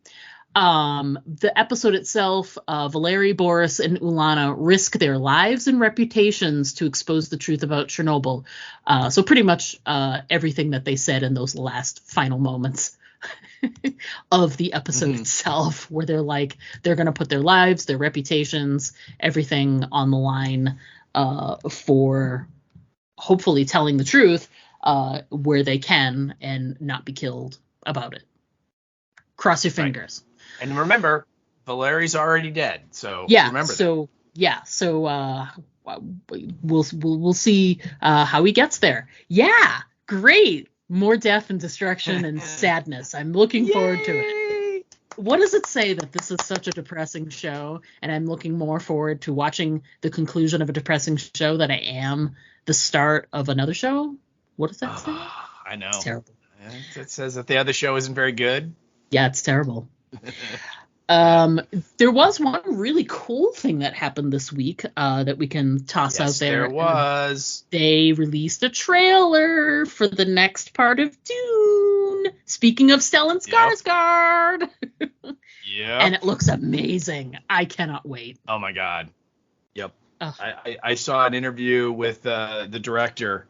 The episode itself, Valery, Boris, and Ulana risk their lives and reputations to expose the truth about Chernobyl. So pretty much everything that they said in those last final moments of the episode itself, where they're going to put their lives, their reputations, everything on the line for hopefully telling the truth where they can and not be killed about it. Cross your fingers. Right. And remember, Valeri's already dead, so remember that. We'll see how he gets there. Yeah, great. More death and destruction and sadness. I'm looking forward to it. What does it say that this is such a depressing show, and I'm looking more forward to watching the conclusion of a depressing show than I am the start of another show? What does that say? I know. It's terrible. It says that the other show isn't very good. Yeah, it's terrible. There was one really cool thing that happened this week that we can toss out there. There was. They released a trailer for the next part of Dune. Speaking of Stellan Skarsgård. Yeah. And it looks amazing. I cannot wait. Oh my God. Yep. I saw an interview with the director,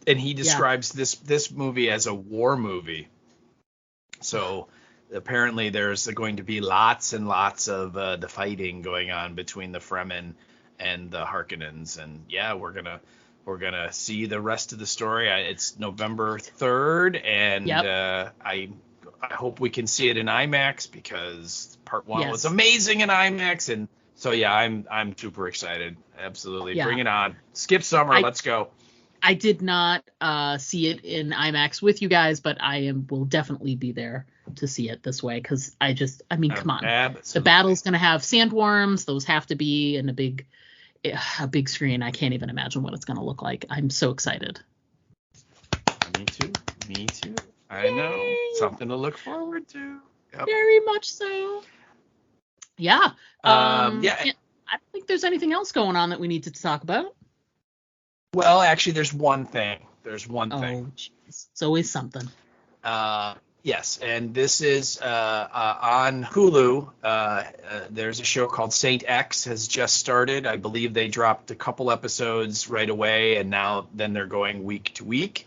and he describes this movie as a war movie. So apparently there's going to be lots and lots of the fighting going on between the Fremen and the Harkonnens, and we're gonna see the rest of the story. It's November 3rd, and I hope we can see it in IMAX, because part 1 was amazing in IMAX, and so I'm super excited. Absolutely, bring it on. Skip summer, let's go. I did not see it in IMAX with you guys, but will definitely be there to see it this way, because come on. Absolutely. The battle's going to have sandworms. Those have to be in a big screen. I can't even imagine what it's going to look like. I'm so excited. Me too. I know. Something to look forward to. Yep. Very much so. Yeah. I don't think there's anything else going on that we need to talk about. Well, actually, there's one thing. Oh, jeez. It's always something. Yes, and this is on Hulu. There's a show called Saint X has just started. I believe they dropped a couple episodes right away, and then they're going week to week.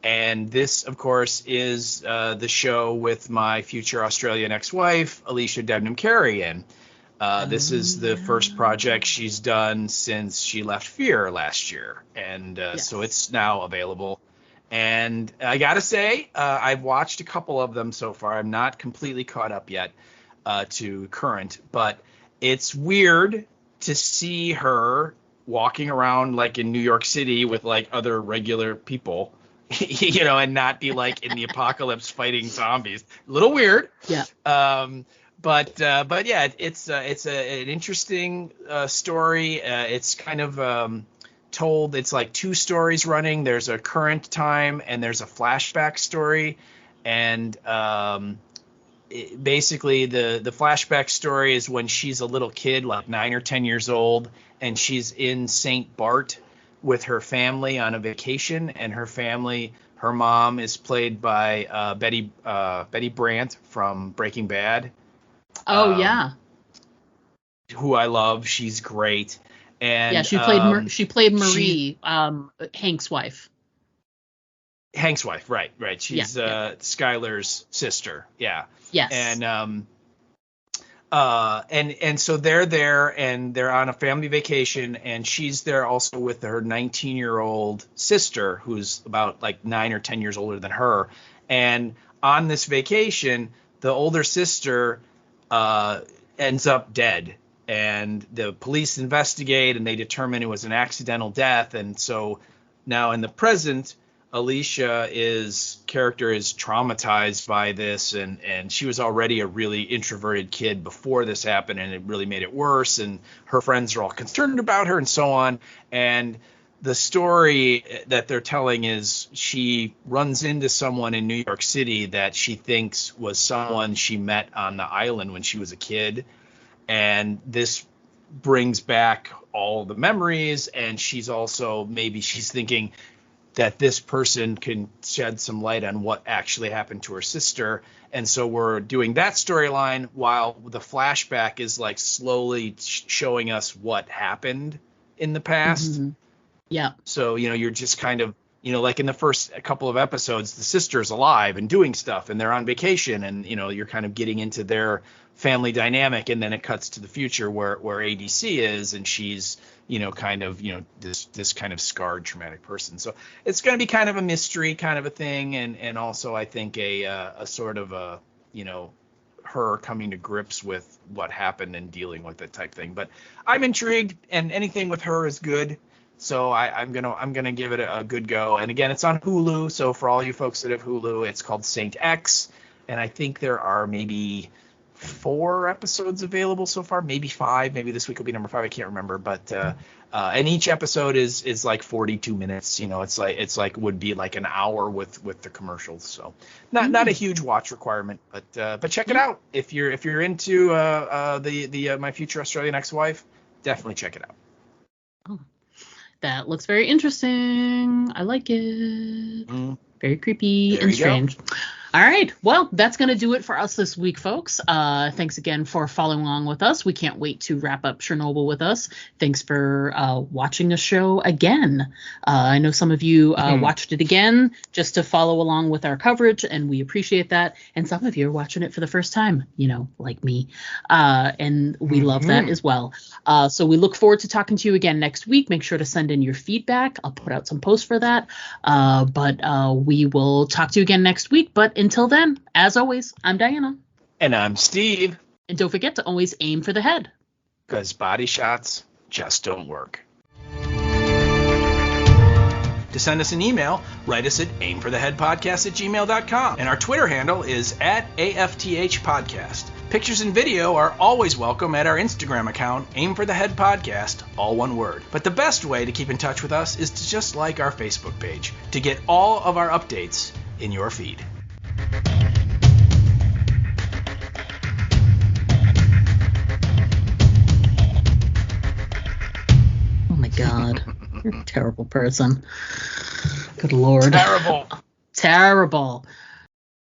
And this, of course, is the show with my future Australian ex-wife, Alicia Debnam Carey, in. This is the first project she's done since she left Fear last year, and so it's now available. And I gotta say, I've watched a couple of them so far. I'm not completely caught up yet to current, but it's weird to see her walking around like in New York City with like other regular people, and not be like in the apocalypse fighting zombies. A little weird. Yeah. But yeah, it's an interesting story. It's kind of told. It's like 2 stories running. There's a current time and there's a flashback story. And basically the flashback story is when she's a little kid, like 9 or 10 years old, and she's in St. Bart with her family on a vacation, and her mom is played by Betty Brant from Breaking Bad. Oh, yeah. Who I love. She's great. And yeah, she played Marie, Hank's wife. Hank's wife, right. She's Skylar's sister. Yeah. Yes. And so they're there and they're on a family vacation, and she's there also with her 19-year-old sister who's about like 9 or 10 years older than her. And on this vacation, the older sister ends up dead, and the police investigate and they determine it was an accidental death. And so now in the present, Alicia's character is traumatized by this, and she was already a really introverted kid before this happened, and it really made it worse, and her friends are all concerned about her and so on. And the story that they're telling is she runs into someone in New York City that she thinks was someone she met on the island when she was a kid, and this brings back all the memories, and she's thinking that this person can shed some light on what actually happened to her sister. And so we're doing that storyline while the flashback is like slowly showing us what happened in the past. Mm-hmm. Yeah. So, you're just kind of, like in the first couple of episodes, the sister's alive and doing stuff, and they're on vacation, and, you're kind of getting into their family dynamic. And then it cuts to the future where ADC is, and she's, kind of, this kind of scarred, traumatic person. So it's going to be kind of a mystery kind of a thing. And also I think a sort of a, her coming to grips with what happened and dealing with it type thing. But I'm intrigued, and anything with her is good. So I'm gonna give it a good go. And again, it's on Hulu. So for all you folks that have Hulu, it's called Saint X. And I think there are maybe 4 episodes available so far, maybe 5. Maybe this week will be number 5. I can't remember. But and each episode is like 42 minutes. It's like would be like an hour with the commercials. So not a huge watch requirement, but check it out if you're into the My Future Australian Ex-Wife. Definitely check it out. Oh, that looks very interesting. I like it. Very creepy and strange. All right. Well, that's going to do it for us this week, folks. Thanks again for following along with us. We can't wait to wrap up Chernobyl with us. Thanks for watching the show again. I know some of you watched it again just to follow along with our coverage, and we appreciate that. And some of you are watching it for the first time, like me. And we love that as well. So we look forward to talking to you again next week. Make sure to send in your feedback. I'll put out some posts for that. But we will talk to you again next week. But until then, as always, I'm Diana. And I'm Steve. And don't forget to always aim for the head. Because body shots just don't work. To send us an email, write us at aimfortheheadpodcast@gmail.com. And our Twitter handle is @AFTH Podcast. Pictures and video are always welcome at our Instagram account, Aim for the Head Podcast, all one word. But the best way to keep in touch with us is to just like our Facebook page to get all of our updates in your feed. Oh my God. You're a terrible person. Good Lord. Terrible. Terrible.